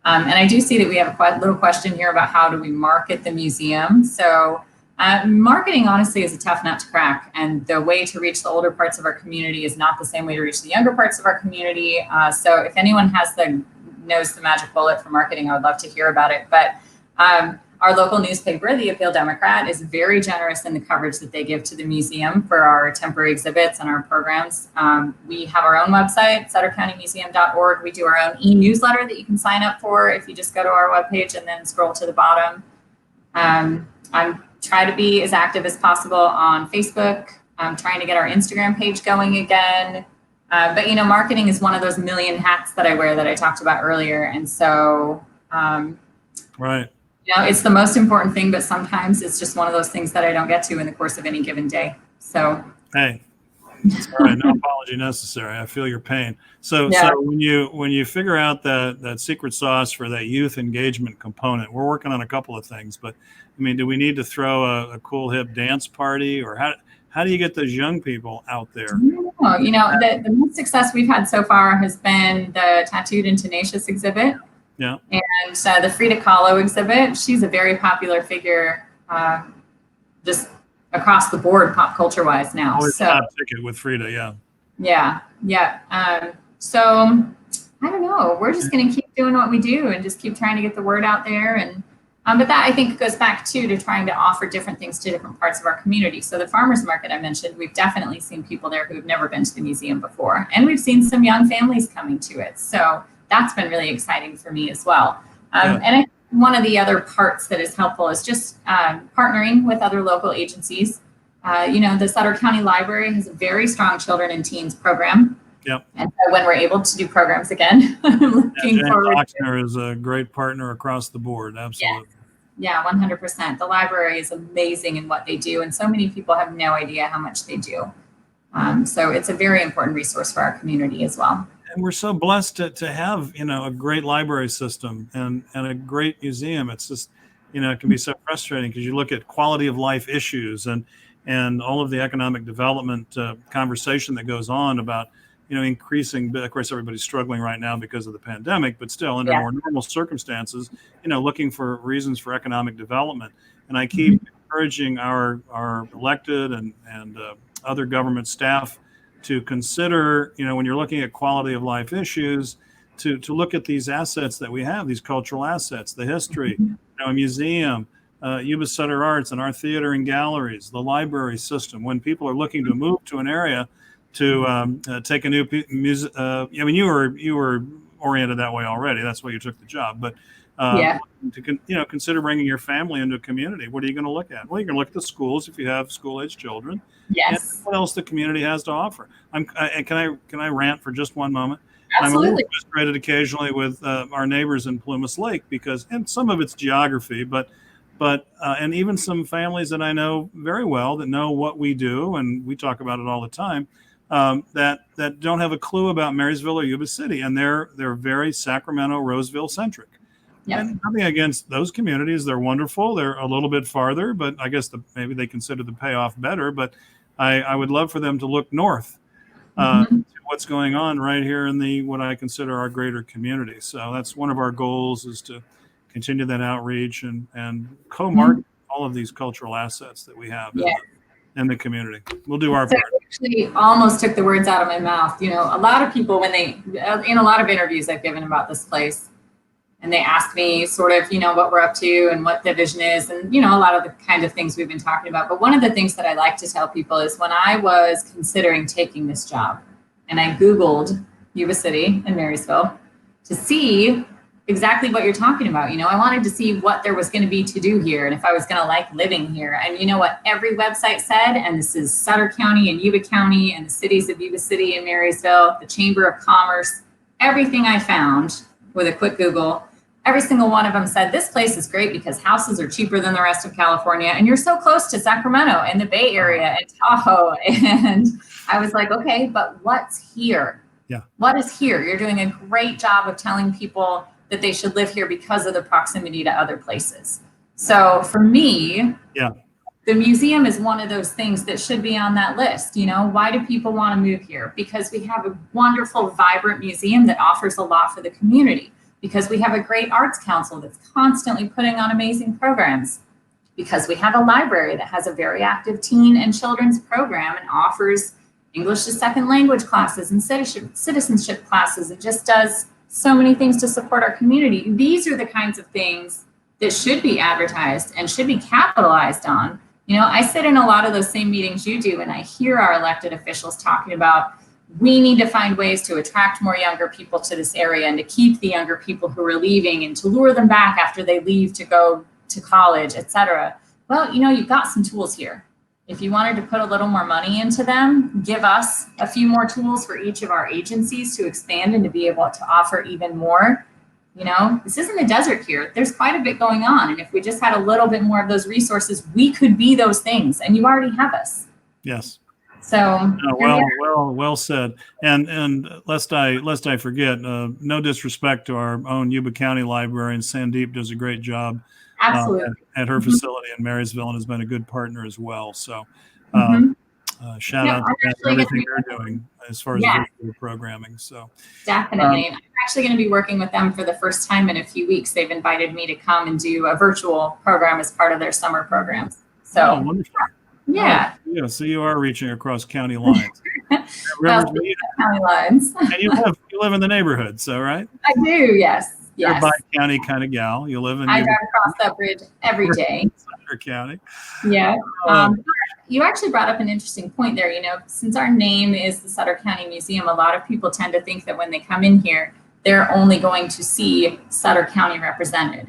And I do see that we have a little question here about how do we market the museum. So marketing honestly is a tough nut to crack. And the way to reach the older parts of our community is not the same way to reach the younger parts of our community. So if anyone knows the magic bullet for marketing, I would love to hear about it. But our local newspaper, the Appeal Democrat, is very generous in the coverage that they give to the museum for our temporary exhibits and our programs. We have our own website, SutterCountyMuseum.org. We do our own e-newsletter that you can sign up for if you just go to our webpage and then scroll to the bottom. I'm trying to be as active as possible on Facebook. I'm trying to get our Instagram page going again. But, you know, marketing is one of those million hats that I wear that I talked about earlier. And so, right. You know, it's the most important thing, but sometimes it's just one of those things that I don't get to in the course of any given day. So, hey, it's all right. No apology necessary. I feel your pain. So when you figure out that secret sauce for that youth engagement component, we're working on a couple of things. But I mean, do we need to throw a cool hip dance party, or how do you get those young people out there? Oh, you know, the most success we've had so far has been the Tattooed and Tenacious exhibit. Yeah. And the Frida Kahlo exhibit. She's a very popular figure just across the board, pop culture wise now. Always so top ticket with Frida, yeah. So I don't know. We're just going to keep doing what we do and just keep trying to get the word out there. And but that I think goes back to trying to offer different things to different parts of our community. So the farmers market I mentioned, we've definitely seen people there who have never been to the museum before, and we've seen some young families coming to it. So that's been really exciting for me as well. And one of the other parts that is helpful is just partnering with other local agencies. You know, the Sutter County Library has a very strong children and teens program. Yep. And so when we're able to do programs again, I'm looking forward to it. Is a great partner across the board. Absolutely. Yeah, 100%. The library is amazing in what they do, and so many people have no idea how much they do. So it's a very important resource for our community as well. we're so blessed to have, a great library system and a great museum. It's just, it can be so frustrating because you look at quality of life issues and all of the economic development conversation that goes on about, increasing. Of course, everybody's struggling right now because of the pandemic, but still under more normal circumstances, looking for reasons for economic development. And I keep encouraging our elected and other government staff to consider, when you're looking at quality of life issues, to look at these assets that we have, these cultural assets, the history, a museum, YubaSutterArts and our theater and galleries, the library system. When people are looking to move to an area to take a new music, you were oriented that way already. That's why you took the job. But to consider bringing your family into a community, what are you going to look at? Well, you're going to look at the schools if you have school-age children. Yes. And what else the community has to offer. Can I rant for just one moment? Absolutely. I'm a little frustrated occasionally with our neighbors in Plumas Lake and some of it's geography, but and even some families that I know very well that know what we do, and we talk about it all the time, that don't have a clue about Marysville or Yuba City, and they're very Sacramento, Roseville centric. Yep. And nothing against those communities. They're wonderful. They're a little bit farther, but I guess maybe they consider the payoff better. But I would love for them to look north to what's going on right here in what I consider our greater community. So that's one of our goals, is to continue that outreach and co-market all of these cultural assets that we have in the community. We'll do our part. Actually almost took the words out of my mouth. A lot of people, when in a lot of interviews I've given about this place, and they ask me sort of, what we're up to and what the vision is, and, a lot of the kind of things we've been talking about. But one of the things that I like to tell people is, when I was considering taking this job and I Googled Yuba City and Marysville to see exactly what you're talking about, I wanted to see what there was going to be to do here and if I was going to like living here. And you know what every website said, and this is Sutter County and Yuba County and the cities of Yuba City and Marysville, the Chamber of Commerce, everything I found with a quick Google, every single one of them said, this place is great because houses are cheaper than the rest of California, and you're so close to Sacramento and the Bay Area and Tahoe. And I was like, okay, but what's here? Yeah. What is here? You're doing a great job of telling people that they should live here because of the proximity to other places. So for me, the museum is one of those things that should be on that list. Why do people want to move here? Because we have a wonderful, vibrant museum that offers a lot for the community. Because we have a great arts council that's constantly putting on amazing programs. Because we have a library that has a very active teen and children's program and offers English as second language classes and citizenship classes, and just does so many things to support our community. These are the kinds of things that should be advertised and should be capitalized on. I sit in a lot of those same meetings you do, and I hear our elected officials talking about, we need to find ways to attract more younger people to this area and to keep the younger people who are leaving and to lure them back after they leave to go to college, et cetera. Well, you've got some tools here. If you wanted to put a little more money into them, give us a few more tools for each of our agencies to expand and to be able to offer even more. This isn't a desert here. There's quite a bit going on. And if we just had a little bit more of those resources, we could be those things. And you already have us. Yes. So well said. And lest I forget, no disrespect to our own Yuba County librarian, Sandeep does a great job at her facility in Marysville and has been a good partner as well. So shout out to everything they're doing as far as virtual programming. So definitely. I'm actually going to be working with them for the first time in a few weeks. They've invited me to come and do a virtual program as part of their summer programs. So wonderful. Yeah. So you are reaching across county lines. County lines. And you live in the neighborhood, so right? I do, yes. You're a bi-county kind of gal. You live in. I drive across that bridge every day. Sutter County. Yeah. You actually brought up an interesting point there. Since our name is the Sutter County Museum, a lot of people tend to think that when they come in here, they're only going to see Sutter County represented.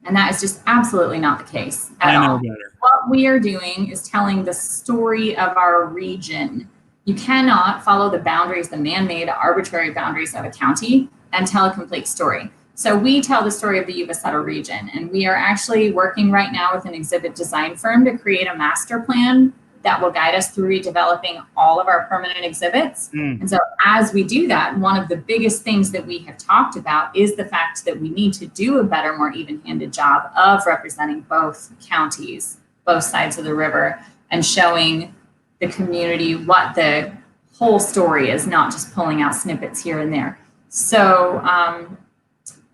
And that is just absolutely not the case at all. What we are doing is telling the story of our region. You cannot follow the boundaries, the man-made arbitrary boundaries of a county, and tell a complete story. So we tell the story of the Yuba Sutter region, and we are actually working right now with an exhibit design firm to create a master plan that will guide us through redeveloping all of our permanent exhibits. And so as we do that, one of the biggest things that we have talked about is the fact that we need to do a better, more even-handed job of representing both counties, both sides of the river, and showing the community what the whole story is, not just pulling out snippets here and there. So,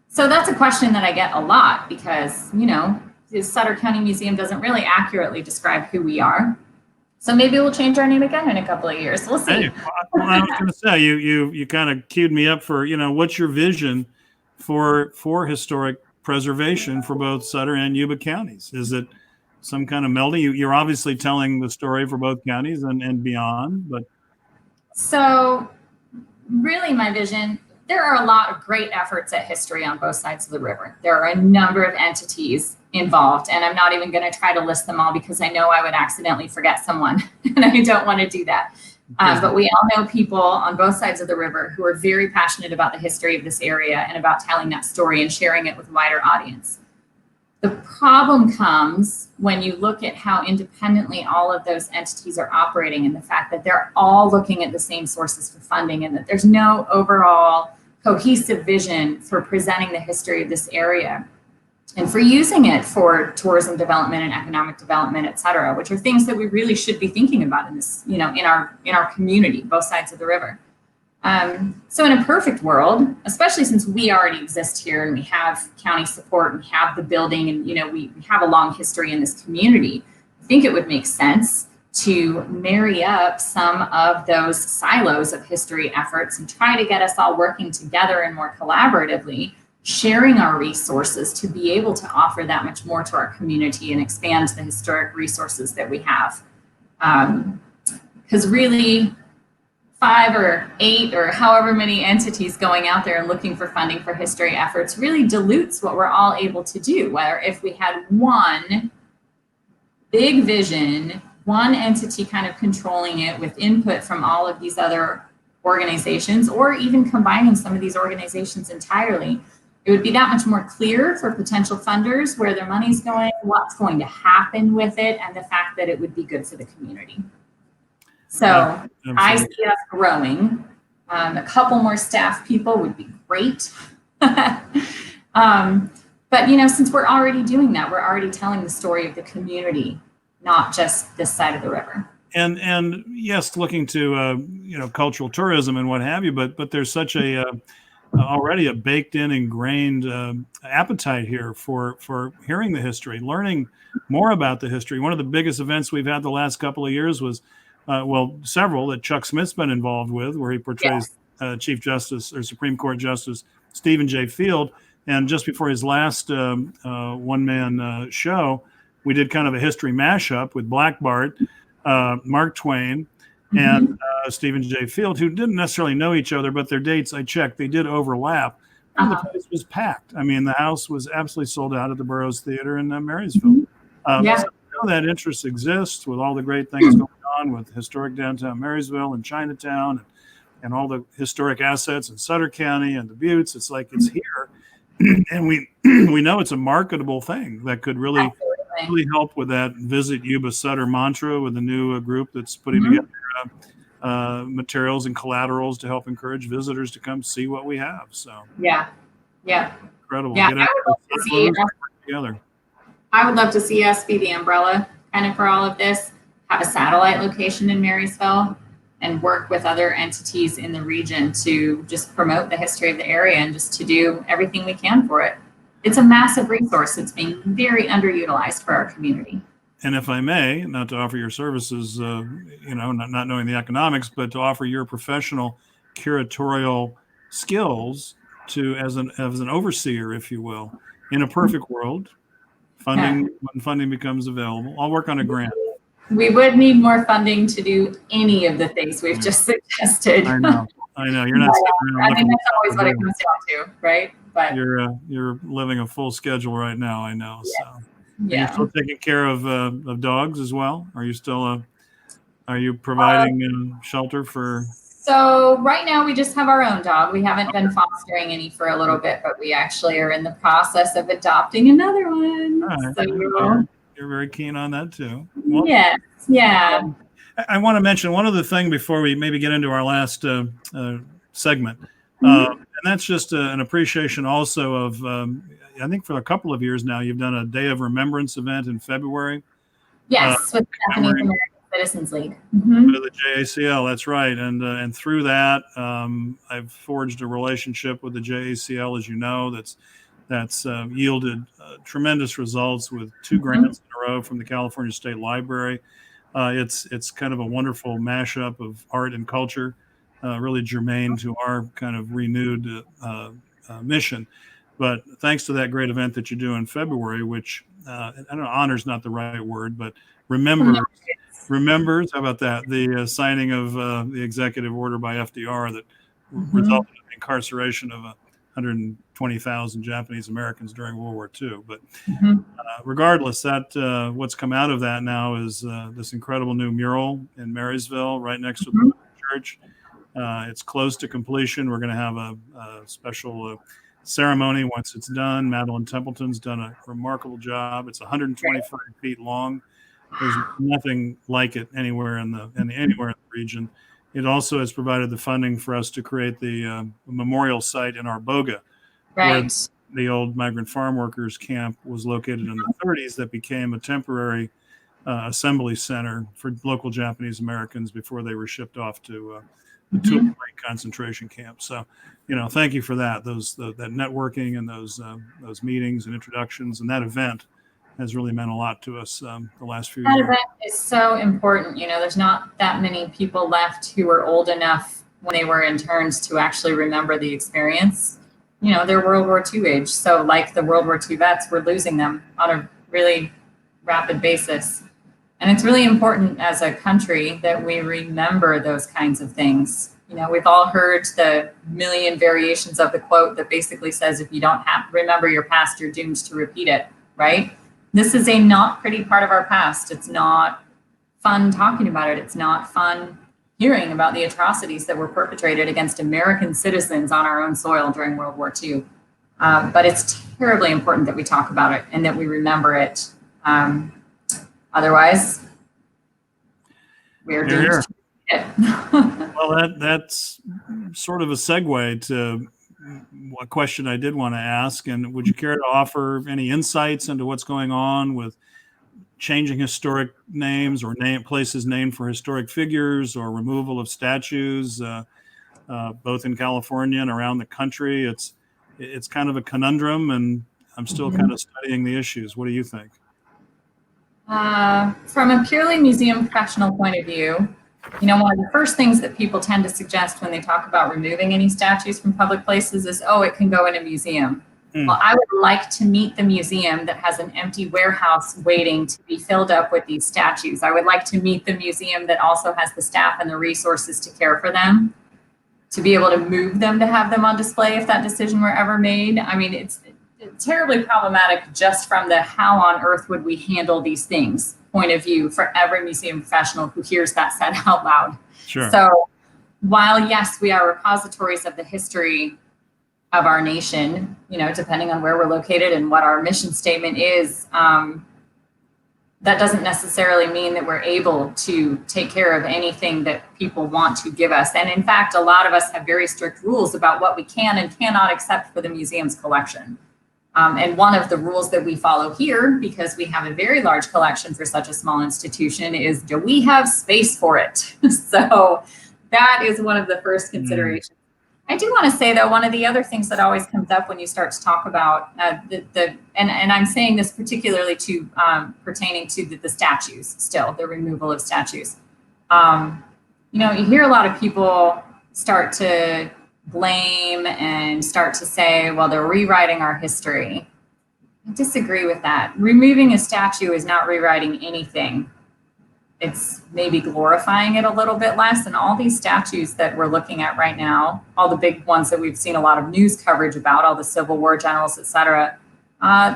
so that's a question that I get a lot because, you know, the Sutter County Museum doesn't really accurately describe who we are. So maybe we'll change our name again in a couple of years. We'll see. Hey, well, I was going to say, you kind of queued me up for, you know, what's your vision for historic preservation for both Sutter and Yuba counties? Is it some kind of melding? You're obviously telling the story for both counties and beyond, but. So really my vision, there are a lot of great efforts at history on both sides of the river. There are a number of entities involved, and I'm not even going to try to list them all because I know I would accidentally forget someone, and I don't want to do that. But we all know people on both sides of the river who are very passionate about the history of this area and about telling that story and sharing it with a wider audience. The problem comes when you look at how independently all of those entities are operating and the fact that they're all looking at the same sources for funding and that there's no overall cohesive vision for presenting the history of this area and for using it for tourism development and economic development, et cetera, which are things that we really should be thinking about in this, you know, in our community, both sides of the river. So in a perfect world, especially since we already exist here and we have county support and we have the building and, you know, we have a long history in this community, I think it would make sense to marry up some of those silos of history efforts and try to get us all working together and more collaboratively, sharing our resources to be able to offer that much more to our community and expand the historic resources that we have. Because really, 5 or 8 or however many entities going out there and looking for funding for history efforts really dilutes what we're all able to do. Whether if we had one big vision, one entity kind of controlling it with input from all of these other organizations, or even combining some of these organizations entirely, it would be that much more clear for potential funders where their money's going, what's going to happen with it, and the fact that it would be good for the community. So I see us growing. A couple more staff people would be great. But, you know, since we're already doing that, we're already telling the story of the community, not just this side of the river. And yes, looking to, you know, cultural tourism and what have you, but there's such a already a baked in, ingrained appetite here for hearing the history, learning more about the history. One of the biggest events we've had the last couple of years was well, several that Chuck Smith's been involved with, where he portrays Chief Justice or Supreme Court Justice Stephen J. Field. And just before his last one-man show, we did kind of a history mashup with Black Bart, Mark Twain, and Stephen J. Field, who didn't necessarily know each other, but their dates, I checked, they did overlap. And the place was packed. I mean, the house was absolutely sold out at the Burroughs Theater in Marysville. So I know that interest exists with all the great things going on with historic downtown Marysville and Chinatown and all the historic assets in Sutter County and the Buttes. It's like it's here. And we know it's a marketable thing that could really help with that Visit Yuba Sutter mantra with the new group that's putting together materials and collaterals to help encourage visitors to come see what we have. So incredible. Yeah, Get out together. I would love to see us be the umbrella kind of for all of this, have a satellite location in Marysville, and work with other entities in the region to just promote the history of the area and just to do everything we can for it. It's a massive resource. It's being very underutilized for our community. And if I may, not to offer your services, you know, not knowing the economics, but to offer your professional curatorial skills to as an overseer, if you will, in a perfect world. When funding becomes available, I'll work on a grant. We would need more funding to do any of the things we've just suggested. I know. You're not. I think that's always what it comes down to, right? But you're living a full schedule right now. I know. Yes. So, you're still taking care of dogs as well. Are you still? Are you providing shelter for? So right now we just have our own dog. We haven't been fostering any for a little bit, but we actually are in the process of adopting another one. Right. So You're very keen on that too. Well, Yes. Yeah. I want to mention one other thing before we maybe get into our last segment. Mhm. And that's just an appreciation also of, I think for a couple of years now, you've done a Day of Remembrance event in February. Yes, with the Japanese Memory American Citizens League. Mhm. with the JACL, that's right. And through that, I've forged a relationship with the JACL, as you know, that's yielded tremendous results with 2 grants in a row from the California State Library. It's kind of a wonderful mashup of art and culture, really germane to our kind of renewed mission. But thanks to that great event that you do in February, which I don't know, honor's not the right word, but remembers, how about that? The signing of the executive order by FDR that Mhm. resulted in the incarceration of 120,000 Japanese Americans during World War II. But Mhm. regardless, that what's come out of that now is this incredible new mural in Marysville, right next to the Mhm. church. It's close to completion. We're going to have a special ceremony once it's done. Madeline Templeton's done a remarkable job. It's 125 feet long. There's nothing like it anywhere in the region. It also has provided the funding for us to create the memorial site in Arboga, where Right. the old migrant farm workers camp was located in the 30s, that became a temporary assembly center for local Japanese Americans before they were shipped off to the Tule Mhm. Lake concentration camp. So, thank you for that. That networking and those meetings and introductions, and that event has really meant a lot to us the last few That years. event is so important. There's not that many people left who were old enough when they were interns to actually remember the experience. They're World War II age. So, like the World War II vets, we're losing them on a really rapid basis. And it's really important as a country that we remember those kinds of things. We've all heard the million variations of the quote that basically says, if you don't remember your past, you're doomed to repeat it, right? This is a not pretty part of our past. It's not fun talking about it. It's not fun hearing about the atrocities that were perpetrated against American citizens on our own soil during World War II. But it's terribly important that we talk about it and that we remember it. Otherwise, we're Here, doomed here. to it. Well, that's sort of a segue to a question I did want to ask. And would you care to offer any insights into what's going on with changing historic names or places named for historic figures, or removal of statues, both in California and around the country? It's kind of a conundrum, and I'm still kind of studying the issues. What do you think? From a purely museum professional point of view, one of the first things that people tend to suggest when they talk about removing any statues from public places is, oh, it can go in a museum. Well, I would like to meet the museum that has an empty warehouse waiting to be filled up with these statues. I would like to meet the museum that also has the staff and the resources to care for them, to be able to move them, to have them on display if that decision were ever made. I mean, it's terribly problematic just from the how on earth would we handle these things point of view for every museum professional who hears that said out loud. Sure. So while, yes, we are repositories of the history of our nation, depending on where we're located and what our mission statement is, that doesn't necessarily mean that we're able to take care of anything that people want to give us. And in fact, a lot of us have very strict rules about what we can and cannot accept for the museum's collection. And one of the rules that we follow here, because we have a very large collection for such a small institution, is, do we have space for it? So that is one of the first considerations. I do want to say, though, one of the other things that always comes up when you start to talk about and I'm saying this particularly to pertaining to the statues, still the removal of statues. You hear a lot of people start to blame and start to say, well, they're rewriting our history. I disagree with that. Removing a statue is not rewriting anything. It's maybe glorifying it a little bit less. And all these statues that we're looking at right now, all the big ones that we've seen a lot of news coverage about, all the Civil War generals, et cetera,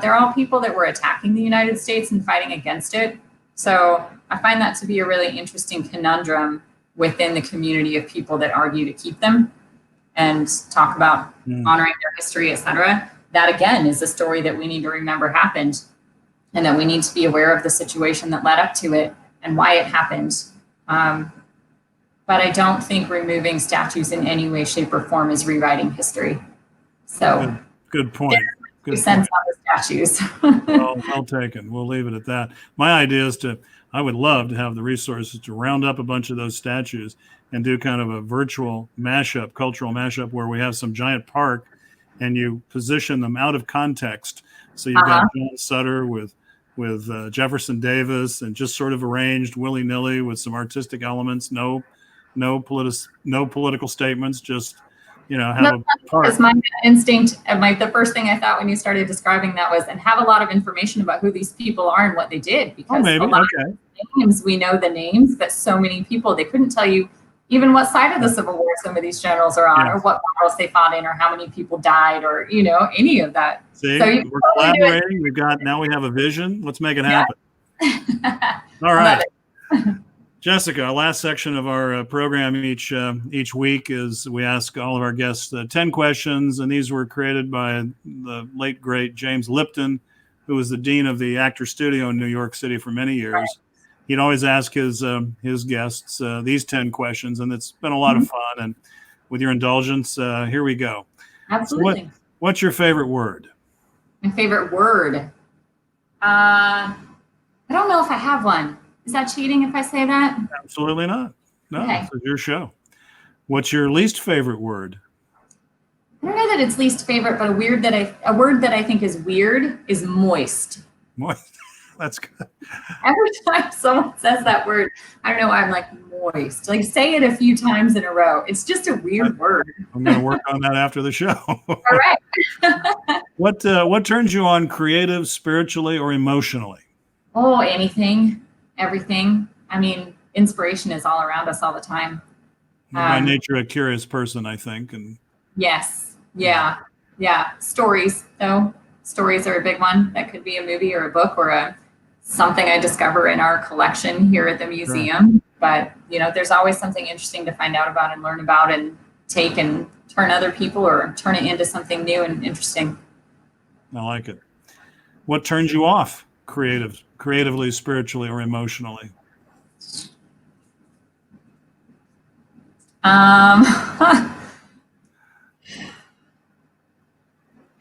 they're all people that were attacking the United States and fighting against it. So I find that to be a really interesting conundrum within the community of people that argue to keep them and talk about honoring their history, et cetera. That, again, is a story that we need to remember happened. and that we need to be aware of the situation that led up to it and why it happened. But I don't think removing statues in any way, shape, or form is rewriting history. So good point. Good sense on the statues. Well taken. We'll leave it at that. My idea is I would love to have the resources to round up a bunch of those statues and do kind of a virtual mashup, cultural mashup, where we have some giant park and you position them out of context. So you've got John Sutter with Jefferson Davis, and just sort of arranged willy-nilly with some artistic elements, no political statements, just have a park. Because my instinct, the first thing I thought when you started describing that was, and have a lot of information about who these people are and what they did, because a lot of names, we know the names, but so many people, they couldn't tell you even what side of the Civil War some of these generals are on, or what battles they fought in, or how many people died, or any of that. See, so we're collaborating. Now we have a vision. Let's make it happen. All right. Jessica, our last section of our program each week is we ask all of our guests 10 questions, and these were created by the late, great James Lipton, who was the dean of the Actor Studio in New York City for many years. Right. He'd always ask his guests these 10 questions, and it's been a lot of fun. And with your indulgence, here we go. Absolutely. So what's your favorite word? My favorite word? I don't know if I have one. Is that cheating if I say that? Absolutely not. No, okay. This is your show. What's your least favorite word? I don't know that it's least favorite, but a word that I think is weird is moist. Moist. That's good. Every time someone says that word, I don't know why I'm like moist. Like, say it a few times in a row. It's just a weird word. I'm going to work on that after the show. All right. What turns you on creative, spiritually, or emotionally? Oh, anything, everything. I mean, inspiration is all around us all the time. By nature, a curious person, I think. And yes. Yeah. Stories, though. Stories are a big one. That could be a movie or a book or something I discover in our collection here at the museum. Sure. But, there's always something interesting to find out about and learn about and take and turn other people or turn it into something new and interesting. I like it. What turns you off creatively, spiritually, or emotionally? I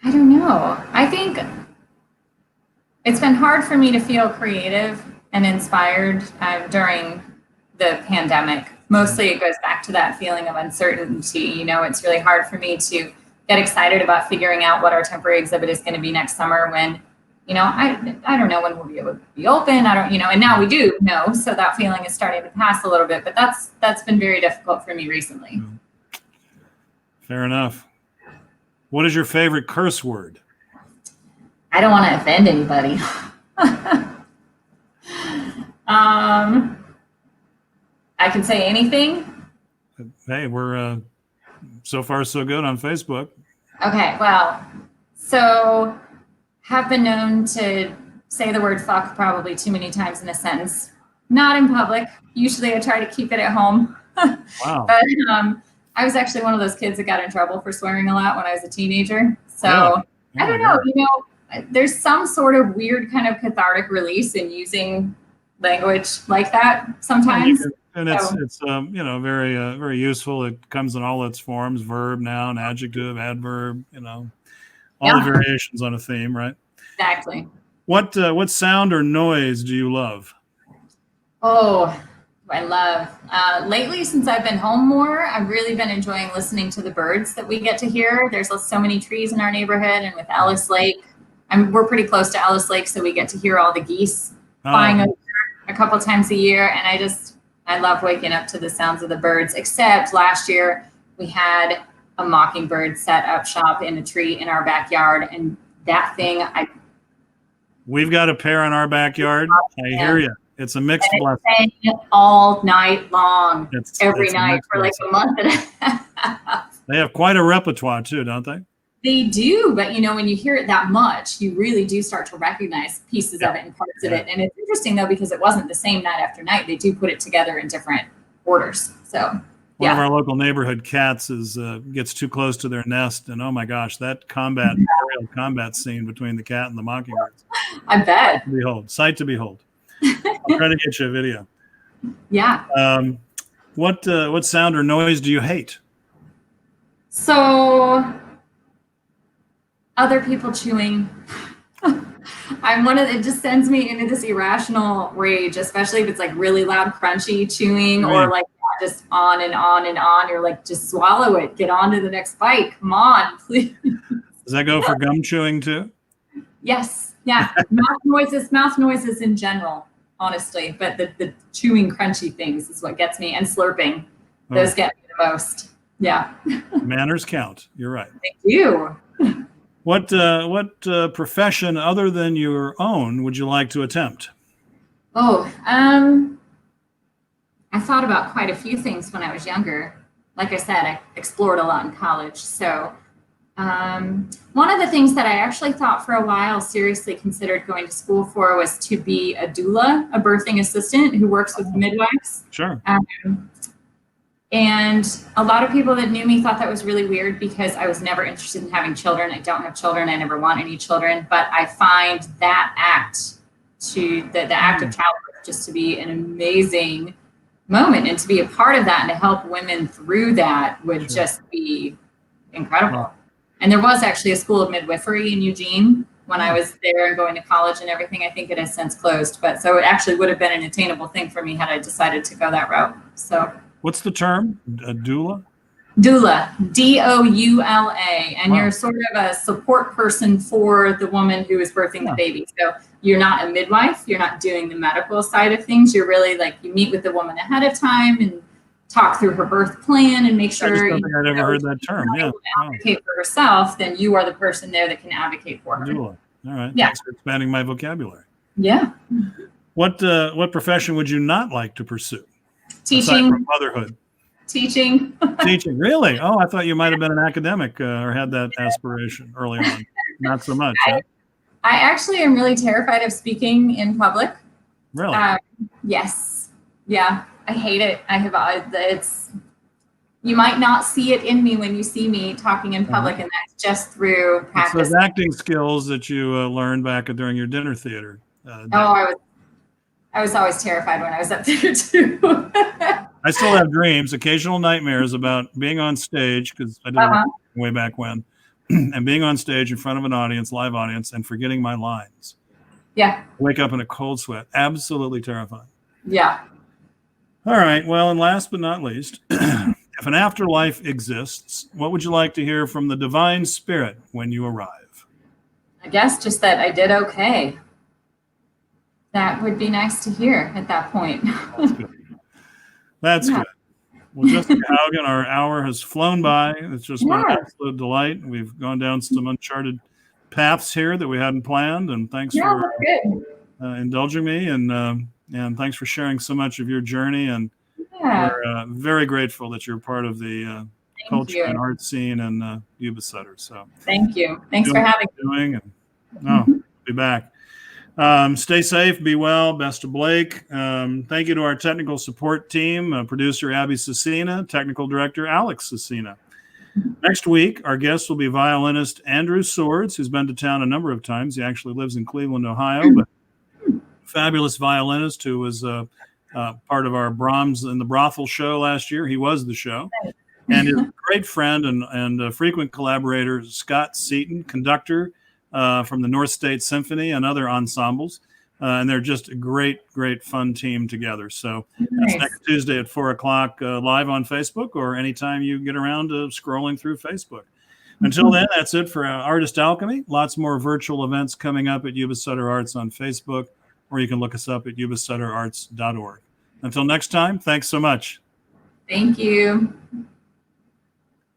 don't know. I think it's been hard for me to feel creative and inspired during the pandemic. Mostly it goes back to that feeling of uncertainty. It's really hard for me to get excited about figuring out what our temporary exhibit is going to be next summer when, I don't know when we'll be able to be open. I don't, and now we do know. So that feeling is starting to pass a little bit, but that's been very difficult for me recently. Fair enough. What is your favorite curse word? I don't want to offend anybody. I can say anything. Hey, we're so far so good on Facebook. Okay, well, so have been known to say the word fuck probably too many times in a sentence. Not in public. Usually I try to keep it at home. Wow. But I was actually one of those kids that got in trouble for swearing a lot when I was a teenager. So I don't know, there's some sort of weird kind of cathartic release in using language like that sometimes. And it's very very useful. It comes in all its forms: verb, noun, adjective, adverb. All the variations on a theme, right? Exactly. What sound or noise do you love? Oh, I love. Lately, since I've been home more, I've really been enjoying listening to the birds that we get to hear. There's so many trees in our neighborhood, and with Ellis Lake, we're pretty close to Ellis Lake, so we get to hear all the geese flying over a couple times a year. And I love waking up to the sounds of the birds, except last year we had a mockingbird set up shop in a tree in our backyard. And that thing, we've got a pair in our backyard. I hear you. It's a mixed blessing. All night long, every night for like a month and a half. They have quite a repertoire too, don't they? They do, but when you hear it that much, you really do start to recognize pieces of it and parts of it. And it's interesting though, because it wasn't the same night after night. They do put it together in different orders. So One of our local neighborhood cats gets too close to their nest, and oh my gosh, that aerial combat scene between the cat and the mockingbirds. I bet. Sight to behold. I'll try to get you a video. Yeah. What sound or noise do you hate? So, other people chewing. It just sends me into this irrational rage, especially if it's like really loud, crunchy chewing or like just on and on and on. You're like, just swallow it. Get on to the next bite. Come on, please. Does that go for gum chewing too? Yes. Yeah. mouth noises in general, honestly. But the chewing, crunchy things is what gets me, and slurping. Those get me the most. Yeah. Manners count. You're right. Thank you. What profession other than your own would you like to attempt? I thought about quite a few things when I was younger. Like I said, I explored a lot in college. So one of the things that I actually thought for a while, seriously considered going to school for, was to be a doula, a birthing assistant who works with midwives. Sure. And a lot of people that knew me thought that was really weird because I was never interested in having children. I don't have children. I never want any children. But I find that act, the act of childbirth, just to be an amazing moment, and to be a part of that and to help women through that would just be incredible. And there was actually a school of midwifery in Eugene when I was there and going to college and everything. I think it has since closed, but so it actually would have been an attainable thing for me had I decided to go that route. So. What's the term? A doula? Doula, DOULA, and you're sort of a support person for the woman who is birthing the baby. So you're not a midwife, you're not doing the medical side of things. You're really like, you meet with the woman ahead of time and talk through her birth plan and make sure. I just don't think I'd ever heard that term. Yeah. Advocate for herself, then you are the person there that can advocate for her. Doula. All right. Yeah. Thanks for expanding my vocabulary. Yeah. What profession would you not like to pursue? Teaching. Aside from motherhood. Teaching. Teaching, really? Oh, I thought you might have been an academic or had that aspiration early on. Not so much. I actually am really terrified of speaking in public. Really? Yes. Yeah. I hate it. You might not see it in me when you see me talking in public, and that's just through practice. It's those acting skills that you learned back during your dinner theater. I was always terrified when I was up there too. I still have dreams, occasional nightmares about being on stage, because I did it way back when, and being on stage in front of an audience, live audience, and forgetting my lines. Yeah. Wake up in a cold sweat. Absolutely terrifying. Yeah. All right. Well, and last but not least, if an afterlife exists, what would you like to hear from the divine spirit when you arrive? I guess just that I did okay. That would be nice to hear at that point. That's good. That's good. Well, Jessica Hougen, our hour has flown by. It's just been an absolute delight. We've gone down some uncharted paths here that we hadn't planned, and thanks for indulging me, and thanks for sharing so much of your journey. And we're very grateful that you're part of the culture and art scene and Yuba Sutter. So thank you. Thanks for having me. Be back. Stay safe, be well, best of Blake. Thank you to our technical support team, producer Abby Cecina, technical director Alex Cecina. Next week, our guest will be violinist Andrew Swords, who's been to town a number of times. He actually lives in Cleveland, Ohio, but fabulous violinist who was part of our Brahms in the Brothel show last year. He was the show. And his great friend and frequent collaborator, Scott Seaton, conductor, from the North State Symphony and other ensembles. And they're just a great, great fun team together. So that's next Tuesday at 4:00 live on Facebook, or anytime you get around to scrolling through Facebook. Until then, that's it for Artist Alchemy. Lots more virtual events coming up at Yuba Sutter Arts on Facebook, or you can look us up at YubaSutterArts.org. Until next time, thanks so much. Thank you.